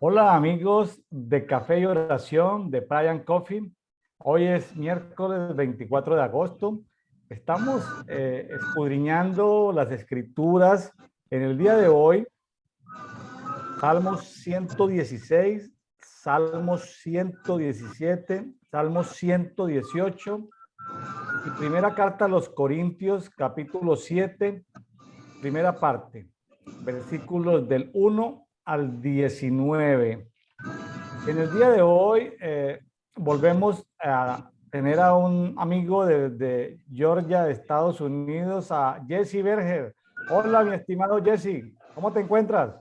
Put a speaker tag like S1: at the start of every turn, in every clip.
S1: Hola amigos de Café y Oración de Brian Coffee. Hoy es miércoles 24 de agosto. Estamos escudriñando las escrituras en el día de hoy. Salmos 116, Salmos 117, Salmos 118 y primera carta a los Corintios, capítulo 7, primera parte, versículos del 1 al 19. En el día de hoy volvemos a tener a un amigo de Georgia, de Estados Unidos, a Jesse Berger. Hola, mi estimado Jesse, ¿cómo te encuentras?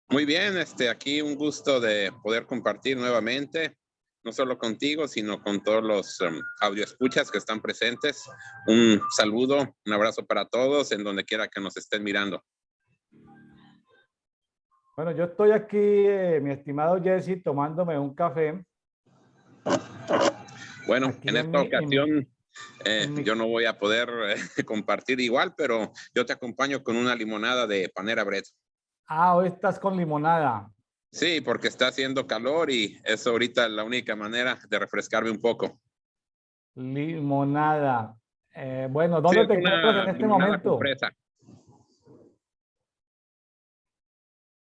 S2: Muy bien, aquí un gusto de poder compartir nuevamente, no solo contigo, sino con todos los audioescuchas que están presentes. Un saludo, un abrazo para todos en donde quiera que nos estén mirando.
S1: Bueno, yo estoy aquí, mi estimado Jesse, tomándome un café.
S2: Bueno,
S1: Aquí
S2: en
S1: en
S2: esta
S1: mi,
S2: ocasión
S1: en mi...
S2: yo no voy a poder compartir igual, pero yo te acompaño con una limonada de Panera Bread.
S1: Ah, hoy estás con limonada.
S2: Sí, porque está haciendo calor y es ahorita la única manera de refrescarme un poco.
S1: Limonada. Bueno,
S2: Sí,
S1: ¿dónde
S2: es
S1: te encuentras
S2: una
S1: en este
S2: limonada con
S1: momento?
S2: fresa.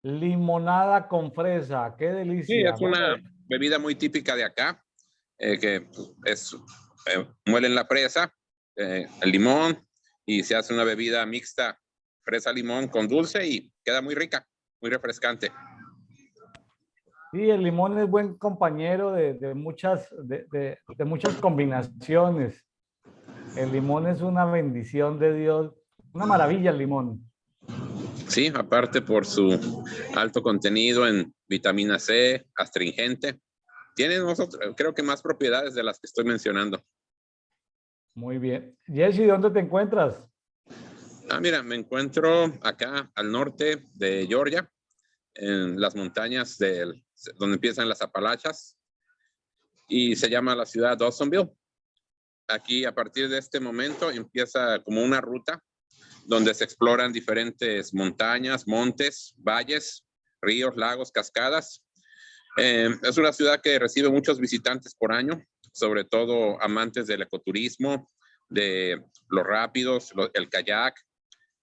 S1: Limonada con fresa, qué
S2: Sí,
S1: delicia.
S2: es
S1: Bueno,
S2: una bebida muy típica de acá, que pues, muelen la fresa, el limón, y se hace una bebida mixta, fresa-limón con dulce y queda muy rica, muy refrescante.
S1: sí, el limón es buen compañero de muchas combinaciones. El limón es una bendición de Dios, una maravilla el limón.
S2: Sí, aparte por su alto contenido en vitamina C, astringente, tiene nosotros, creo que más propiedades de las que estoy mencionando.
S1: Muy bien. Jesse, ¿dónde te encuentras?
S2: Mira, me encuentro acá al norte de Georgia, en las montañas donde empiezan las Apalaches, y se llama la ciudad Dawsonville. Aquí, a partir de este momento, empieza como una ruta donde se exploran diferentes montañas, montes, valles, ríos, lagos, cascadas. Es una ciudad que recibe muchos visitantes por año, sobre todo amantes del ecoturismo, de los rápidos, el kayak,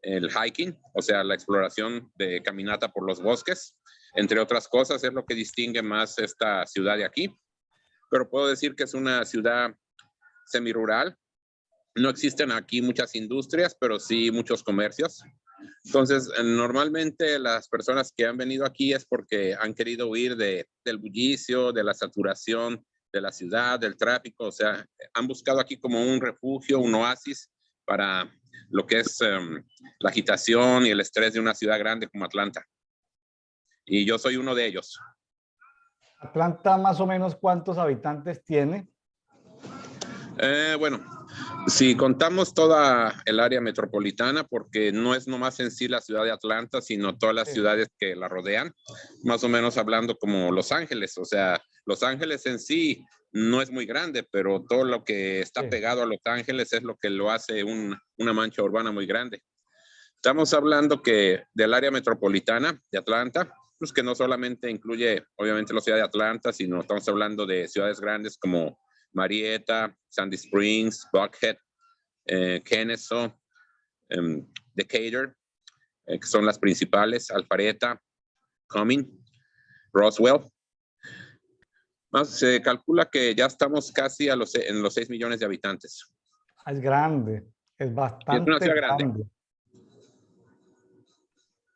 S2: el hiking, o sea, la exploración de caminata por los bosques, entre otras cosas, es lo que distingue más esta ciudad de aquí. Pero puedo decir que es una ciudad semirural. No existen aquí muchas industrias, pero sí muchos comercios. Entonces, normalmente las personas que han venido aquí es porque han querido huir del bullicio, de la saturación de la ciudad, del tráfico. O sea, han buscado aquí como un refugio, un oasis para lo que es la agitación y el estrés de una ciudad grande como Atlanta. Y yo soy uno de ellos.
S1: Atlanta, más o menos, ¿cuántos habitantes tiene?
S2: Bueno, si contamos toda el área metropolitana, porque no es nomás en sí la ciudad de Atlanta, sino todas las
S1: Sí,
S2: ciudades que la rodean, más o menos hablando como Los Ángeles. O sea, Los Ángeles en sí no es muy grande, pero todo lo que está
S1: sí.
S2: pegado a Los Ángeles es lo que lo hace una mancha urbana muy grande. Estamos hablando que del área metropolitana de Atlanta, pues que no solamente incluye obviamente la ciudad de Atlanta, sino estamos hablando de ciudades grandes como Marietta, Sandy Springs, Buckhead, Kennesaw, Decatur, que son las principales, Alpharetta, Cumming, Roswell. Se calcula que ya estamos casi en los 6 millones de habitantes.
S1: Es grande, es
S2: Y es una
S1: bastante
S2: ciudad grande.
S1: grande.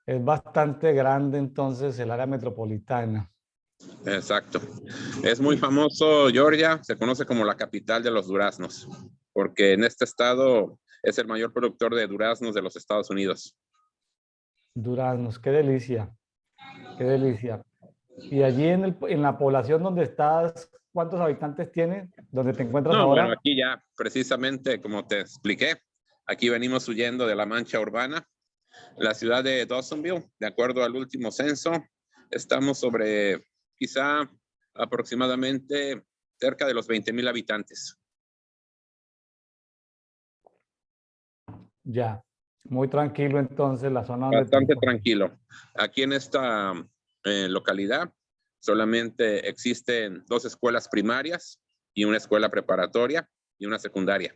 S1: Es bastante grande entonces el área metropolitana.
S2: Exacto. Es muy
S1: Y
S2: famoso Georgia, se conoce como la capital de los duraznos, porque en este estado es el mayor productor de duraznos de los Estados Unidos.
S1: duraznos, qué delicia, qué delicia. Y allí en la población donde estás, ¿cuántos habitantes tiene? ¿Donde te encuentras
S2: No, bueno,
S1: ahora?
S2: aquí ya precisamente como te expliqué, aquí venimos huyendo de la mancha urbana. La ciudad de Dawsonville, de acuerdo al último censo, estamos sobre quizá aproximadamente cerca de los 20,000 habitantes.
S1: Ya, muy tranquilo entonces la zona donde te
S2: Bastante
S1: encuentras.
S2: tranquilo. Aquí en esta localidad Solamente existen 2 escuelas primarias y una escuela preparatoria y una secundaria.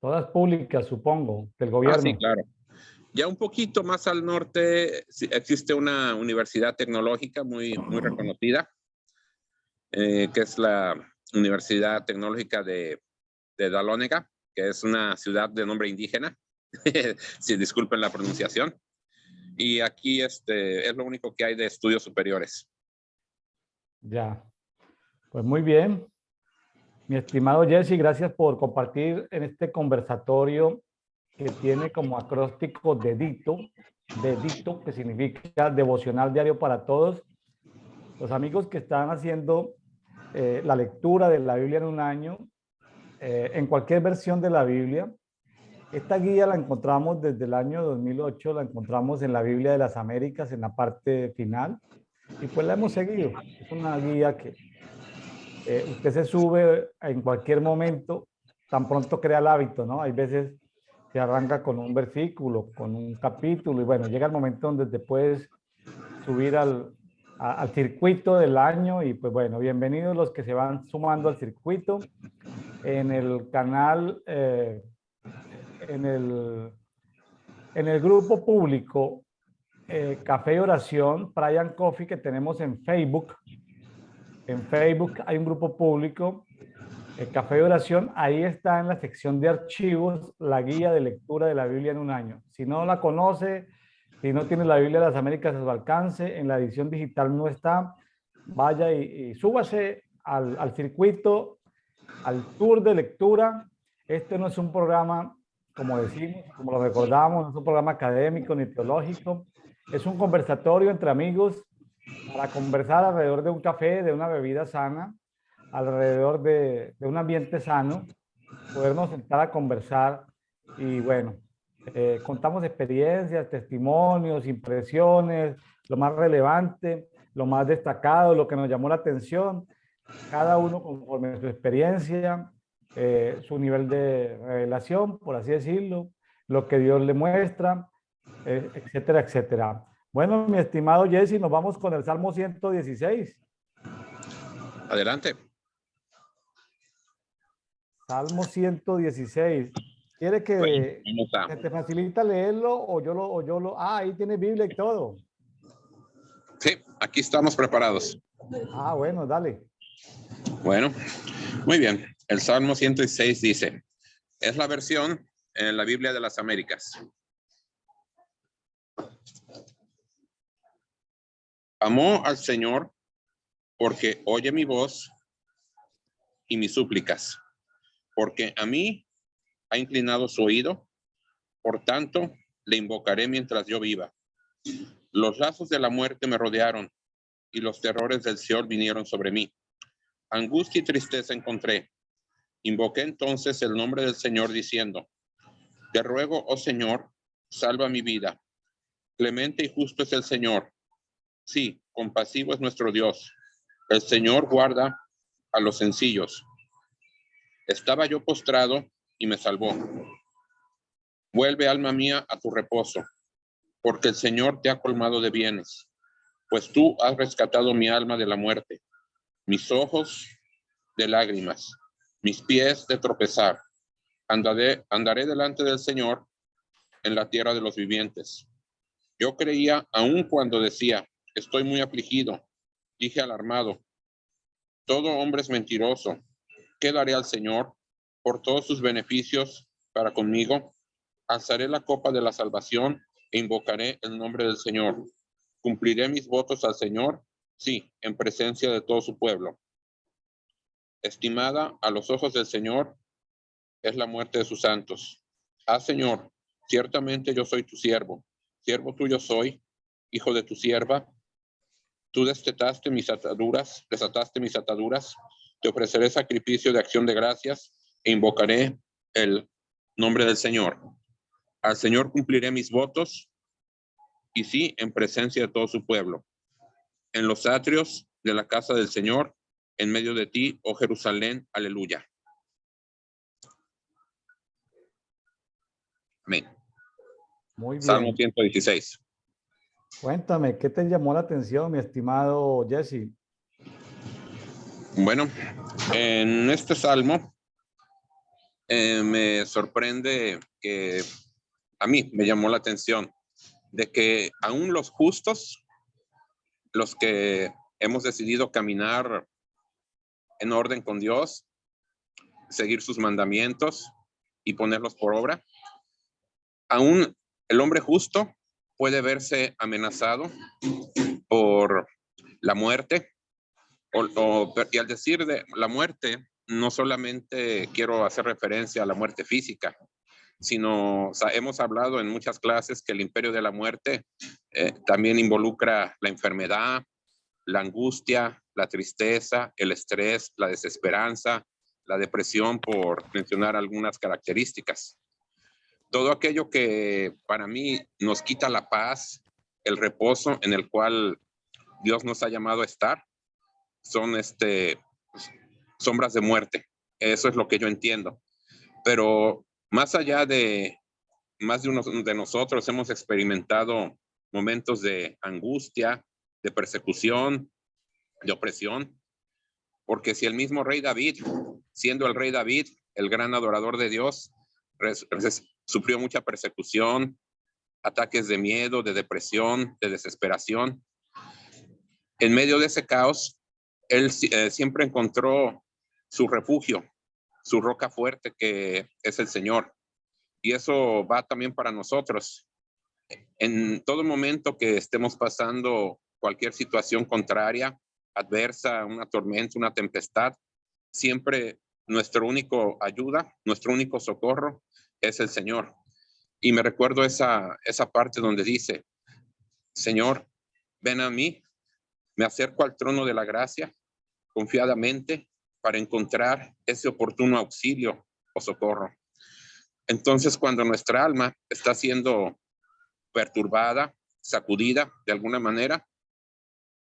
S1: Todas públicas, supongo, del
S2: Ah, sí,
S1: gobierno.
S2: claro. Ya un poquito más al norte existe una universidad tecnológica muy reconocida, que es la Universidad Tecnológica de Dahlonega, que es una ciudad de nombre indígena. Sí, disculpen la pronunciación. Y aquí es lo único que hay de estudios superiores.
S1: Ya, pues muy bien. Mi estimado Jesse, gracias por compartir en este conversatorio que tiene como acróstico dedito, que significa devocional diario para todos. Los amigos que están haciendo la lectura de la Biblia en un año, en cualquier versión de la Biblia, esta guía la encontramos desde el año 2008, la encontramos en la Biblia de las Américas, en la parte final, y pues la hemos seguido. Es una guía que usted se sube en cualquier momento, tan pronto crea el hábito, ¿no? Hay veces se arranca con un versículo, con un capítulo, y bueno, llega el momento donde te puedes subir al circuito del año, y pues bueno, bienvenidos los que se van sumando al circuito en el canal, en el grupo público Café y Oración, Brian Coffee, que tenemos en Facebook. En Facebook hay un grupo público, Café y Oración. Ahí está en la sección de archivos la guía de lectura de la Biblia en un año. Si no la conoce, si no tiene la Biblia de las Américas a su alcance, en la edición digital no está, vaya y súbase al circuito, al tour de lectura. Este no es un programa, como decimos, como lo recordamos, no es un programa académico ni teológico. Es un conversatorio entre amigos para conversar alrededor de un café, de una bebida sana, alrededor de un ambiente sano, podernos sentar a conversar y bueno, contamos experiencias, testimonios, impresiones, lo más relevante, lo más destacado, lo que nos llamó la atención, cada uno conforme su experiencia, su nivel de revelación, por así decirlo, lo que Dios le muestra, etcétera, etcétera. Bueno, mi estimado Jesse, nos vamos con el Salmo 116.
S2: Adelante.
S1: Salmo 116. ¿Quiere
S2: Bueno,
S1: que
S2: vamos a...
S1: se te facilita leerlo Ah, ahí tiene Biblia y todo.
S2: Sí, aquí estamos preparados.
S1: Ah, bueno, dale.
S2: Bueno, muy bien. El Salmo 106 dice, es la versión en la Biblia de las Américas. Amó al Señor porque oye mi voz y mis súplicas, porque a mí ha inclinado su oído, por tanto le invocaré mientras yo viva. Los lazos de la muerte me rodearon y los terrores del Seol vinieron sobre mí. Angustia y tristeza encontré. Invoqué entonces el nombre del Señor diciendo, te ruego, oh Señor, salva mi vida. Clemente y justo es el Señor. Sí, compasivo es nuestro Dios. El Señor guarda a los sencillos. Estaba yo postrado y me salvó. Vuelve, alma mía, a tu reposo, porque el Señor te ha colmado de bienes, pues tú has rescatado mi alma de la muerte, mis ojos de lágrimas, mis pies de tropezar. Andaré delante del Señor en la tierra de los vivientes. Yo creía aun cuando decía, estoy muy afligido. Dije alarmado, todo hombre es mentiroso. ¿Qué daré al Señor por todos sus beneficios para conmigo? Alzaré la copa de la salvación e invocaré el nombre del Señor. Cumpliré mis votos al Señor, sí, en presencia de todo su pueblo. Estimada a los ojos del Señor es la muerte de sus santos. Ah, Señor, ciertamente yo soy tu siervo tuyo soy, hijo de tu sierva. Tú desataste mis ataduras, te ofreceré sacrificio de acción de gracias e invocaré el nombre del Señor. Al Señor cumpliré mis votos, y sí, en presencia de todo su pueblo. En los atrios de la casa del Señor, en medio de ti, oh Jerusalén, aleluya. Amén.
S1: Muy
S2: Salmo
S1: bien.
S2: 116.
S1: Cuéntame, ¿qué te llamó la atención, mi estimado Jesse?
S2: Bueno, en este salmo me sorprende que a mí me llamó la atención de que aún los justos, los que hemos decidido caminar en orden con Dios, seguir sus mandamientos y ponerlos por obra, aún el hombre justo puede verse amenazado por la muerte. Y al decir de la muerte, no solamente quiero hacer referencia a la muerte física, sino, o sea, hemos hablado en muchas clases que el imperio de la muerte también involucra la enfermedad, la angustia, la tristeza, el estrés, la desesperanza, la depresión, por mencionar algunas características. Todo aquello que para mí nos quita la paz, el reposo en el cual Dios nos ha llamado a estar, son sombras de muerte. Eso es lo que yo entiendo. Pero más allá de más de uno de nosotros hemos experimentado momentos de angustia, de persecución, de opresión, porque si el mismo rey David, siendo el rey David, el gran adorador de Dios, sufrió mucha persecución, ataques de miedo, de depresión, de desesperación, en medio de ese caos, él siempre encontró su refugio, su roca fuerte, que es el Señor. Y eso va también para nosotros. En todo momento que estemos pasando cualquier situación contraria, adversa, una tormenta, una tempestad, siempre nuestro único ayuda, nuestro único socorro es el Señor. Y me recuerdo esa parte donde dice, Señor, ven a mí, me acerco al trono de la gracia confiadamente para encontrar ese oportuno auxilio o socorro. Entonces, cuando nuestra alma está siendo perturbada, sacudida de alguna manera,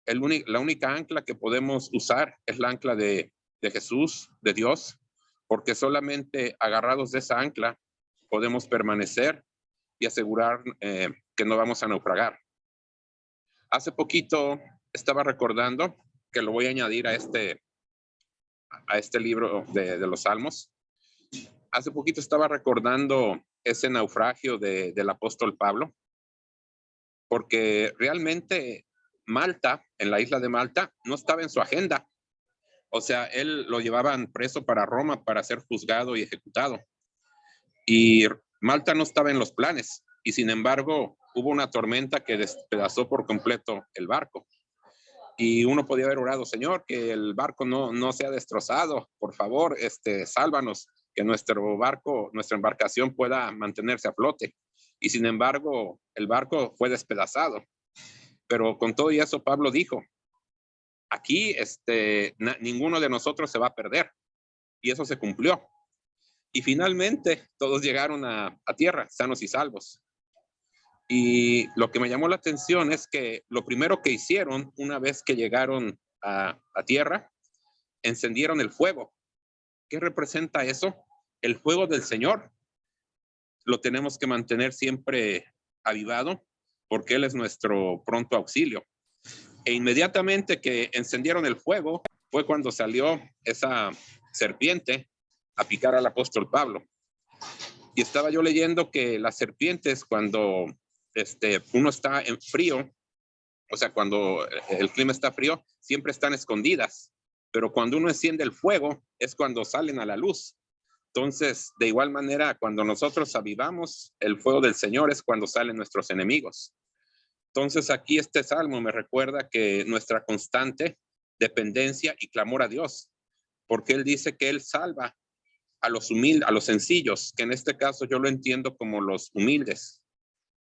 S2: la única ancla que podemos usar es la ancla de Jesús, de Dios, porque solamente agarrados de esa ancla podemos permanecer y asegurar que no vamos a naufragar. Hace poquito estaba recordando, que lo voy a añadir a este libro de los Salmos. Hace poquito estaba recordando ese naufragio del apóstol Pablo, porque realmente Malta, en la isla de Malta, no estaba en su agenda. O sea, él lo llevaban preso para Roma para ser juzgado y ejecutado. Y Malta no estaba en los planes. Y sin embargo, hubo una tormenta que despedazó por completo el barco. Y uno podía haber orado, Señor, que el barco no sea destrozado. Por favor, sálvanos, que nuestro barco, nuestra embarcación pueda mantenerse a flote. Y sin embargo, el barco fue despedazado. Pero con todo y eso, Pablo dijo, aquí ninguno de nosotros se va a perder. Y eso se cumplió. Y finalmente todos llegaron a tierra, sanos y salvos. Y lo que me llamó la atención es que lo primero que hicieron una vez que llegaron a tierra, encendieron el fuego. ¿Qué representa eso? El fuego del Señor. Lo tenemos que mantener siempre avivado, porque Él es nuestro pronto auxilio. E inmediatamente que encendieron el fuego, fue cuando salió esa serpiente a picar al apóstol Pablo. Y estaba yo leyendo que las serpientes, cuando uno está en frío, o sea, cuando el clima está frío, siempre están escondidas. Pero cuando uno enciende el fuego, es cuando salen a la luz. Entonces, de igual manera, cuando nosotros avivamos el fuego del Señor, es cuando salen nuestros enemigos. Entonces, aquí este salmo me recuerda que nuestra constante dependencia y clamor a Dios, porque Él dice que Él salva a los humildes, a los sencillos, que en este caso yo lo entiendo como los humildes.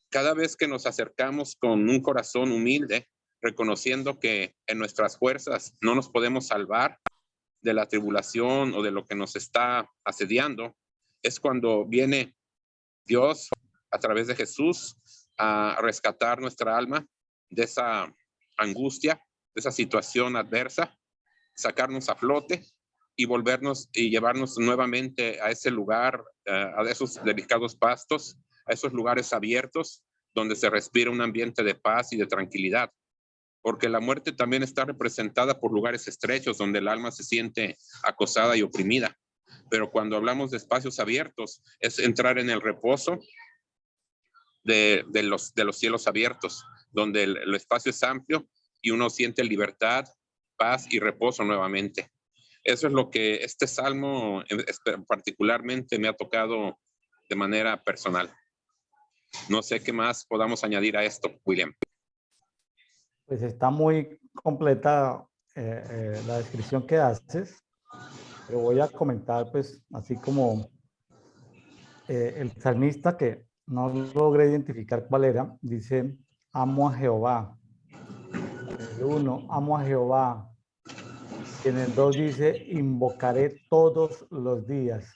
S2: Cada vez que nos acercamos con un corazón humilde, reconociendo que en nuestras fuerzas no nos podemos salvar de la tribulación o de lo que nos está asediando, es cuando viene Dios a través de Jesús a rescatar nuestra alma de esa angustia, de esa situación adversa, sacarnos a flote y volvernos y llevarnos nuevamente a ese lugar, a esos delicados pastos, a esos lugares abiertos donde se respira un ambiente de paz y de tranquilidad, porque la muerte también está representada por lugares estrechos donde el alma se siente acosada y oprimida. Pero cuando hablamos de espacios abiertos, es entrar en el reposo de los cielos abiertos, donde el espacio es amplio y uno siente libertad, paz y reposo nuevamente. Eso es lo que este salmo particularmente me ha tocado de manera personal. No sé qué más podamos añadir a esto, William.
S1: Pues está muy completa la descripción que haces, pero voy a comentar, pues, así como el salmista, que no logré identificar cuál era, dice, amo a Jehová. En el 1, amo a Jehová. Y en el 2 dice, invocaré todos los días.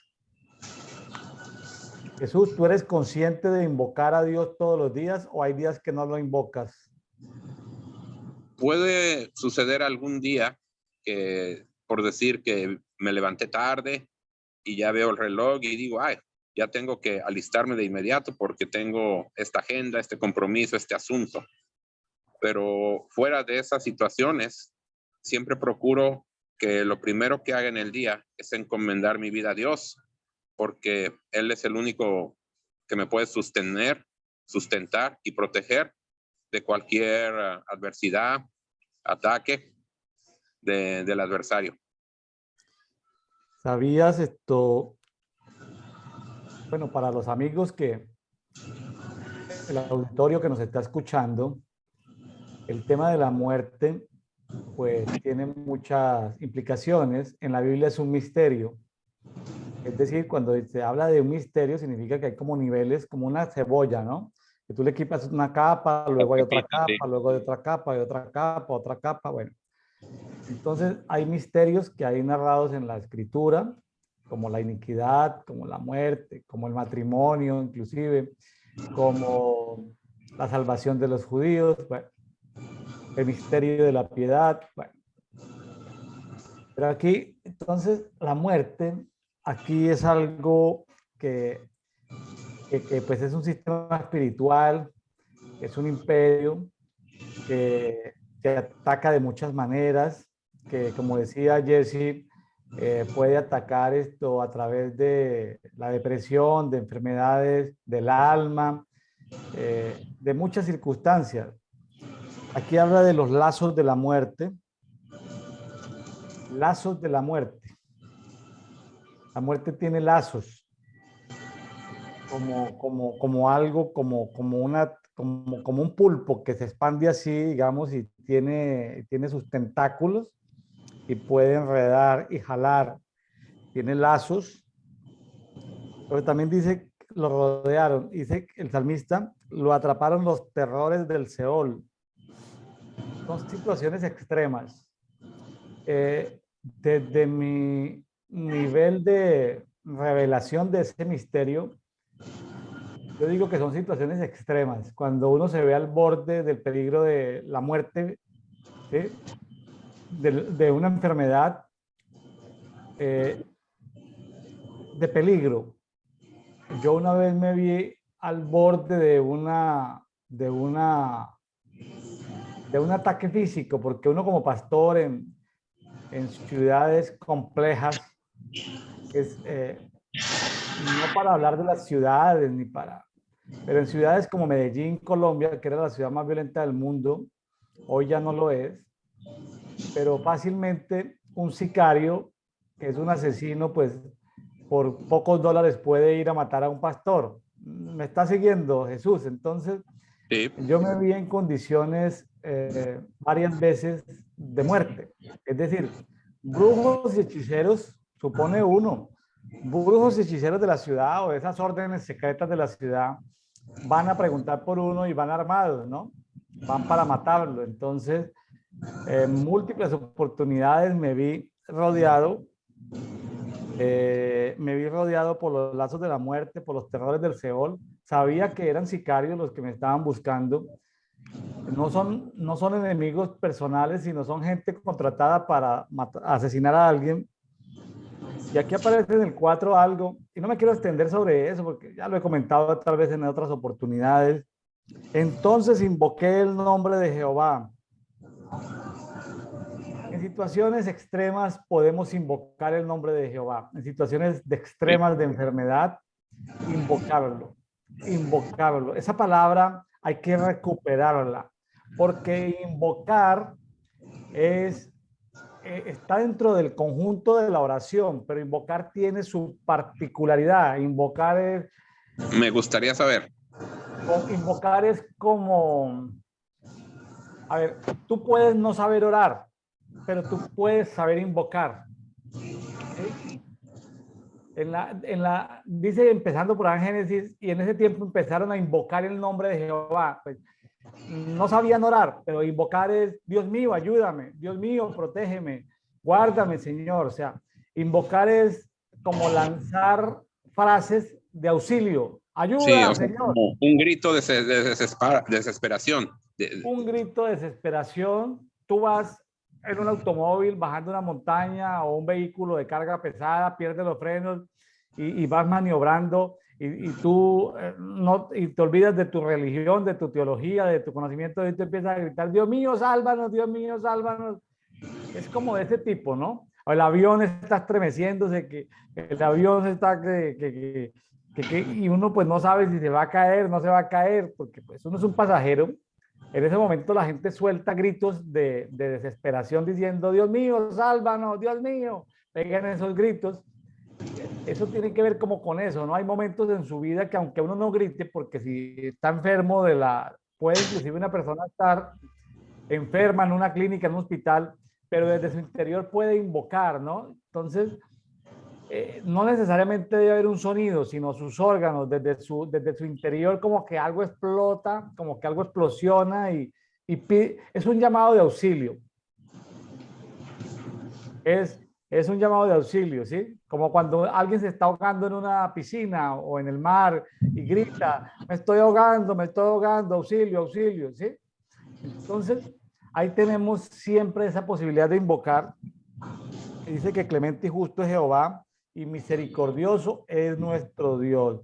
S1: Jesús, ¿tú eres consciente de invocar a Dios todos los días o hay días que no lo invocas?
S2: Puede suceder algún día que, por decir que me levanté tarde y ya veo el reloj y digo, ay, ya tengo que alistarme de inmediato porque tengo esta agenda, este compromiso, este asunto. Pero fuera de esas situaciones, siempre procuro que lo primero que haga en el día es encomendar mi vida a Dios, porque Él es el único que me puede sustentar y proteger de cualquier adversidad, ataque del adversario.
S1: ¿Sabías esto? Bueno, para los amigos que el auditorio que nos está escuchando, el tema de la muerte, pues tiene muchas implicaciones. En la Biblia es un misterio. Es decir, cuando se habla de un misterio, significa que hay como niveles, como una cebolla, ¿no? Que tú le quitas una capa, luego hay otra capa, luego hay otra capa, hay otra capa, otra capa. Bueno, entonces hay misterios que hay narrados en la escritura, como la iniquidad, como la muerte, como el matrimonio, inclusive, como la salvación de los judíos, bueno, el misterio de la piedad. Bueno. Pero aquí, entonces, la muerte, aquí es algo que pues es un sistema espiritual, es un imperio que ataca de muchas maneras, que como decía Jesse, puede atacar esto a través de la depresión, de enfermedades del alma, de muchas circunstancias. Aquí habla de los lazos de la muerte. Lazos de la muerte. La muerte tiene lazos, como algo, como un pulpo que se expande así, digamos, y tiene sus tentáculos y puede enredar y jalar. Tiene lazos, pero también dice, lo rodearon, dice el salmista, lo atraparon los terrores del Seol. Son situaciones extremas. Desde mi nivel de revelación de ese misterio, yo digo que son situaciones extremas. Cuando uno se ve al borde del peligro de la muerte, ¿sí? de una enfermedad de peligro. Yo una vez me vi al borde de un ataque físico, porque uno como pastor en ciudades complejas, no para hablar de las ciudades, pero en ciudades como Medellín, Colombia, que era la ciudad más violenta del mundo, hoy ya no lo es, pero fácilmente un sicario, que es un asesino, pues por pocos dólares puede ir a matar a un pastor. Me está siguiendo Jesús. Entonces, sí, yo me vi en condiciones varias veces de muerte. Es decir, brujos y hechiceros, supone uno, brujos y hechiceros de la ciudad o de esas órdenes secretas de la ciudad van a preguntar por uno y van armados, ¿no? Van para matarlo. Entonces, en múltiples oportunidades me vi rodeado por los lazos de la muerte, por los terrores del Seol. Sabía que eran sicarios los que me estaban buscando. No son enemigos personales, sino son gente contratada para asesinar a alguien. Y aquí aparece en el 4 algo, y no me quiero extender sobre eso porque ya lo he comentado tal vez en otras oportunidades, Entonces invoqué el nombre de Jehová. En situaciones extremas podemos invocar el nombre de Jehová. En situaciones de
S2: Sí.
S1: extremas de enfermedad, invocarlo, invocarlo. Esa palabra hay que recuperarla, porque invocar es, está dentro del conjunto de la oración, pero invocar tiene su particularidad.
S2: Me gustaría saber.
S1: Invocar es como, a ver, tú puedes no saber orar, pero tú puedes saber invocar. ¿Sí? Dice empezando por Génesis, y en ese tiempo empezaron a invocar el nombre de Jehová. Pues, no sabían orar, pero invocar es, Dios mío, ayúdame, Dios mío, protégeme, guárdame, Señor. O sea, invocar es como lanzar frases de auxilio.
S2: Sí,
S1: Ayuda,
S2: o sea,
S1: Señor.
S2: como un grito de desesperación.
S1: Un grito de desesperación. Tú vas en un automóvil bajando una montaña o un vehículo de carga pesada, pierdes los frenos y vas maniobrando y tú no, y te olvidas de tu religión, de tu teología, de tu conocimiento y tú empiezas a gritar, Dios mío, sálvanos, Dios mío, sálvanos. Es como de ese tipo, ¿no? El avión está estremeciéndose, que el avión está y uno pues no sabe si se va a caer, no se va a caer, porque pues uno es un pasajero. En ese momento la gente suelta gritos de desesperación diciendo, Dios mío, sálvanos, Dios mío, pegan esos gritos. Eso tiene que ver como con eso, ¿no? Hay momentos en su vida que aunque uno no grite, porque si está enfermo puede inclusive una persona estar enferma en una clínica, en un hospital, pero desde su interior puede invocar, ¿no? Entonces, no necesariamente debe haber un sonido, sino sus órganos, desde su interior, como que algo explota, como que algo explosiona es un llamado de auxilio. Es, es un llamado de auxilio, ¿sí? Como cuando alguien se está ahogando en una piscina o en el mar y grita, me estoy ahogando, auxilio, auxilio, ¿sí? Entonces, ahí tenemos siempre esa posibilidad de invocar. Dice que clemente y justo es Jehová y misericordioso es nuestro Dios.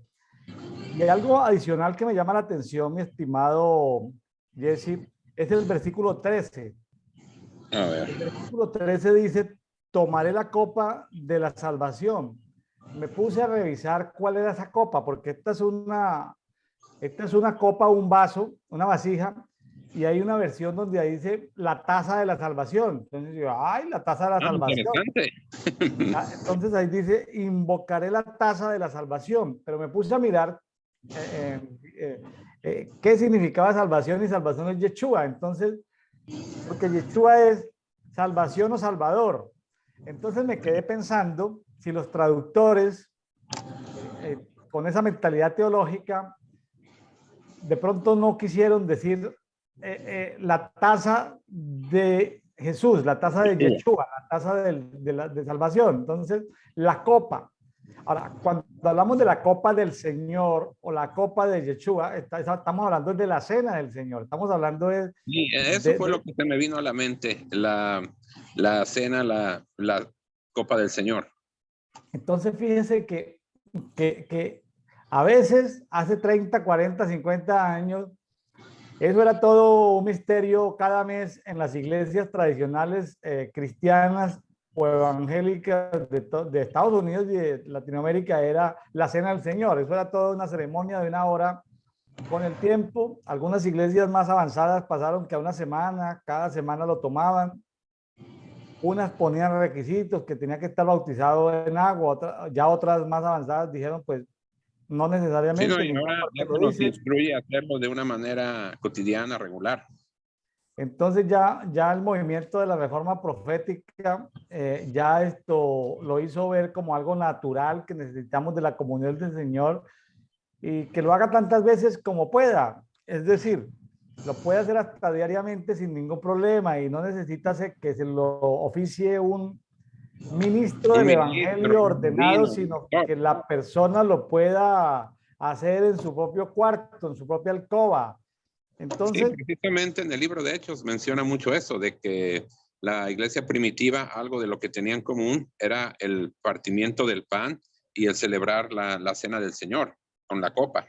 S1: Y algo adicional que me llama la atención, mi estimado Jesse, es el versículo 13.
S2: A ver.
S1: El versículo 13 dice, tomaré la copa de la salvación. Me puse a revisar cuál era esa copa, porque esta es una copa, un vaso, una vasija, y hay una versión donde ahí dice la taza de la salvación. Entonces yo, ay, la taza de la
S2: Ah,
S1: salvación.
S2: interesante.
S1: Entonces ahí dice, invocaré la taza de la salvación, pero me puse a mirar eh, qué significaba salvación y salvación es Yeshua. Entonces, porque Yeshua es salvación o salvador. Entonces me quedé pensando si los traductores con esa mentalidad teológica de pronto no quisieron decir la taza de Jesús, la taza de Yeshua, la taza de salvación. Entonces, la copa. Ahora, cuando hablamos de la copa del Señor o la copa de Yeshua, estamos hablando de la cena del Señor. Estamos hablando
S2: Sí, eso fue lo que se me vino a la mente, la cena, la copa del Señor.
S1: Entonces, fíjense que a veces, hace 30, 40, 50 años, eso era todo un misterio cada mes en las iglesias tradicionales cristianas o evangélicas de Estados Unidos y de Latinoamérica, era la cena del Señor. Eso era toda una ceremonia de una hora. Con el tiempo, algunas iglesias más avanzadas pasaron que a una semana, cada semana lo tomaban. Unas ponían requisitos que tenía que estar bautizado en agua, ya otras más avanzadas dijeron, pues no
S2: Sí, no,
S1: necesariamente, en
S2: y
S1: ninguna
S2: ahora
S1: parte
S2: ya
S1: lo
S2: se nos
S1: dice.
S2: instruye a hacerlo de una manera cotidiana, regular.
S1: Entonces ya el movimiento de la reforma profética ya esto lo hizo ver como algo natural que necesitamos de la comunión del Señor y que lo haga tantas veces como pueda. Es decir, lo puede hacer hasta diariamente sin ningún problema y no necesita que se lo oficie un ministro
S2: Un
S1: del
S2: ministro,
S1: Evangelio
S2: un
S1: ordenado,
S2: rabino,
S1: sino
S2: un
S1: que la persona lo pueda hacer en su propio cuarto, en su propia alcoba.
S2: sí,
S1: Entonces,
S2: precisamente en el libro de Hechos menciona mucho eso, de que la iglesia primitiva, algo de lo que tenían en común era el partimiento del pan y el celebrar la cena del Señor con la copa.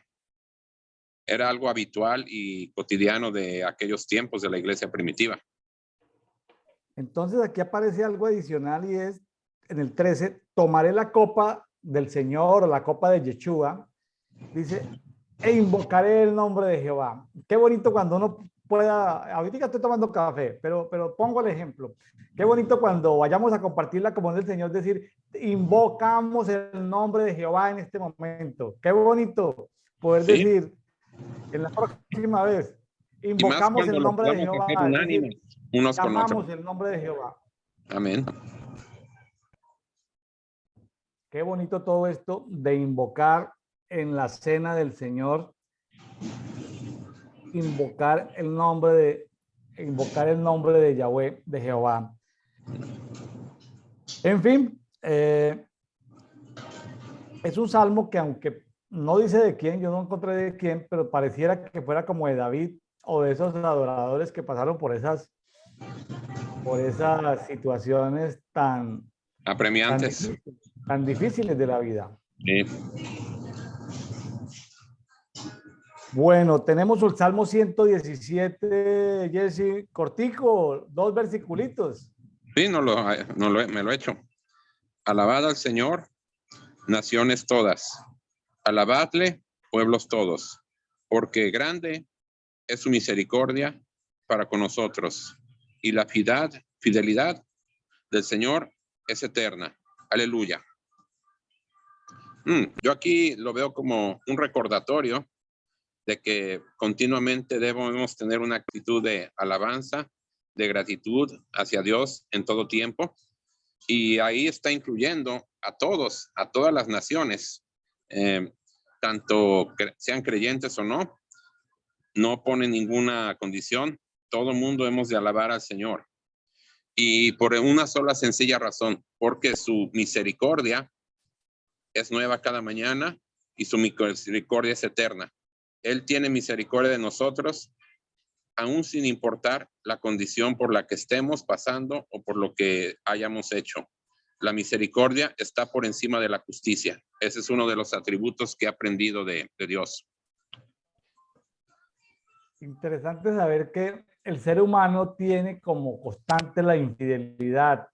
S2: era algo habitual y cotidiano de aquellos tiempos de la iglesia primitiva.
S1: Entonces aquí aparece algo adicional y es en el 13, tomaré la copa del Señor o la copa de Yeshua, dice, e invocaré el nombre de Jehová. Qué bonito cuando uno pueda, ahorita estoy tomando café, pero pongo el ejemplo. Qué bonito cuando vayamos a compartir la comunión del Señor, decir, invocamos el nombre de Jehová en este momento. Qué bonito poder
S2: ¿Sí?
S1: decir en la próxima vez,
S2: Y más
S1: invocamos
S2: cuando
S1: el
S2: lo
S1: nombre de
S2: podamos hacer
S1: Jehová, es decir,
S2: unánimes unos con otros.
S1: llamamos el nombre de Jehová.
S2: Amén.
S1: Qué bonito todo esto de invocar en la cena del Señor, invocar el nombre de Yahweh, de Jehová. En fin, es un salmo que aunque no dice de quién, yo no encontré de quién, pero pareciera que fuera como de David o de esos adoradores que pasaron por esas situaciones tan
S2: Apremiantes.
S1: tan difíciles de la vida.
S2: Sí.
S1: Bueno, tenemos el Salmo 117, Jesse, cortico, 2 versiculitos.
S2: Sí, me lo he hecho. Alabad al Señor, naciones todas. Alabadle, pueblos todos, porque grande es su misericordia para con nosotros, y la fidelidad del Señor es eterna. Aleluya. Yo aquí lo veo como un recordatorio de que continuamente debemos tener una actitud de alabanza, de gratitud hacia Dios en todo tiempo. Y ahí está incluyendo a todos, a todas las naciones, tanto sean creyentes o no, no pone ninguna condición. Todo el mundo hemos de alabar al Señor. Y por una sola sencilla razón, porque su misericordia es nueva cada mañana y su misericordia es eterna. Él tiene misericordia de nosotros, aún sin importar la condición por la que estemos pasando o por lo que hayamos hecho. La misericordia está por encima de la justicia. Ese es uno de los atributos que he aprendido de Dios.
S1: Interesante saber que el ser humano tiene como constante la infidelidad.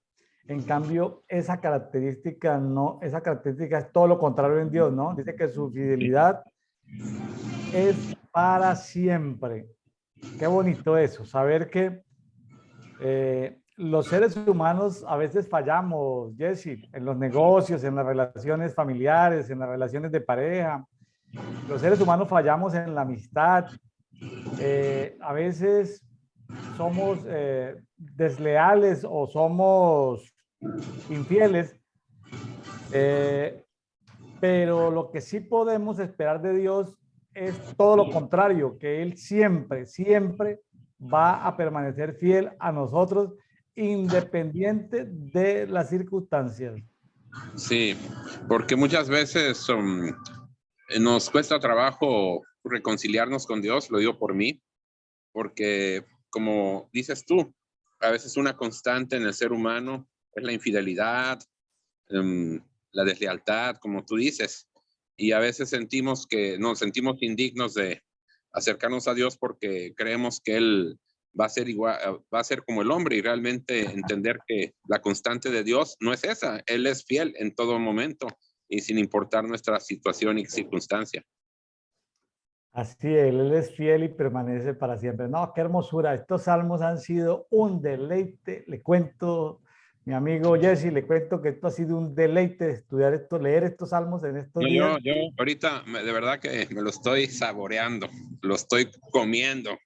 S1: En cambio, esa característica es todo lo contrario en Dios, ¿no? Dice que su fidelidad es para siempre. Qué bonito eso, saber que los seres humanos a veces fallamos, Jesse, en los negocios, en las relaciones familiares, en las relaciones de pareja. Los seres humanos fallamos en la amistad. A veces somos desleales o somos infieles, pero lo que sí podemos esperar de Dios es todo lo contrario, que Él siempre, siempre va a permanecer fiel a nosotros, independiente de las circunstancias.
S2: Sí, porque muchas veces nos cuesta trabajo reconciliarnos con Dios, lo digo por mí, porque como dices tú, a veces una constante en el ser humano es la infidelidad, la deslealtad, como tú dices, y a veces nos sentimos indignos de acercarnos a Dios porque creemos que Él va a ser igual, va a ser como el hombre, y realmente entender que la constante de Dios no es esa. Él es fiel en todo momento y sin importar nuestra situación y circunstancia.
S1: Así Él es fiel y permanece para siempre. No, qué hermosura. Estos salmos han sido un deleite. Le cuento, mi amigo Jesse, le cuento que esto ha sido un deleite estudiar esto, leer estos salmos en estos
S2: No,
S1: días.
S2: yo ahorita de verdad que me lo estoy saboreando, lo estoy comiendo,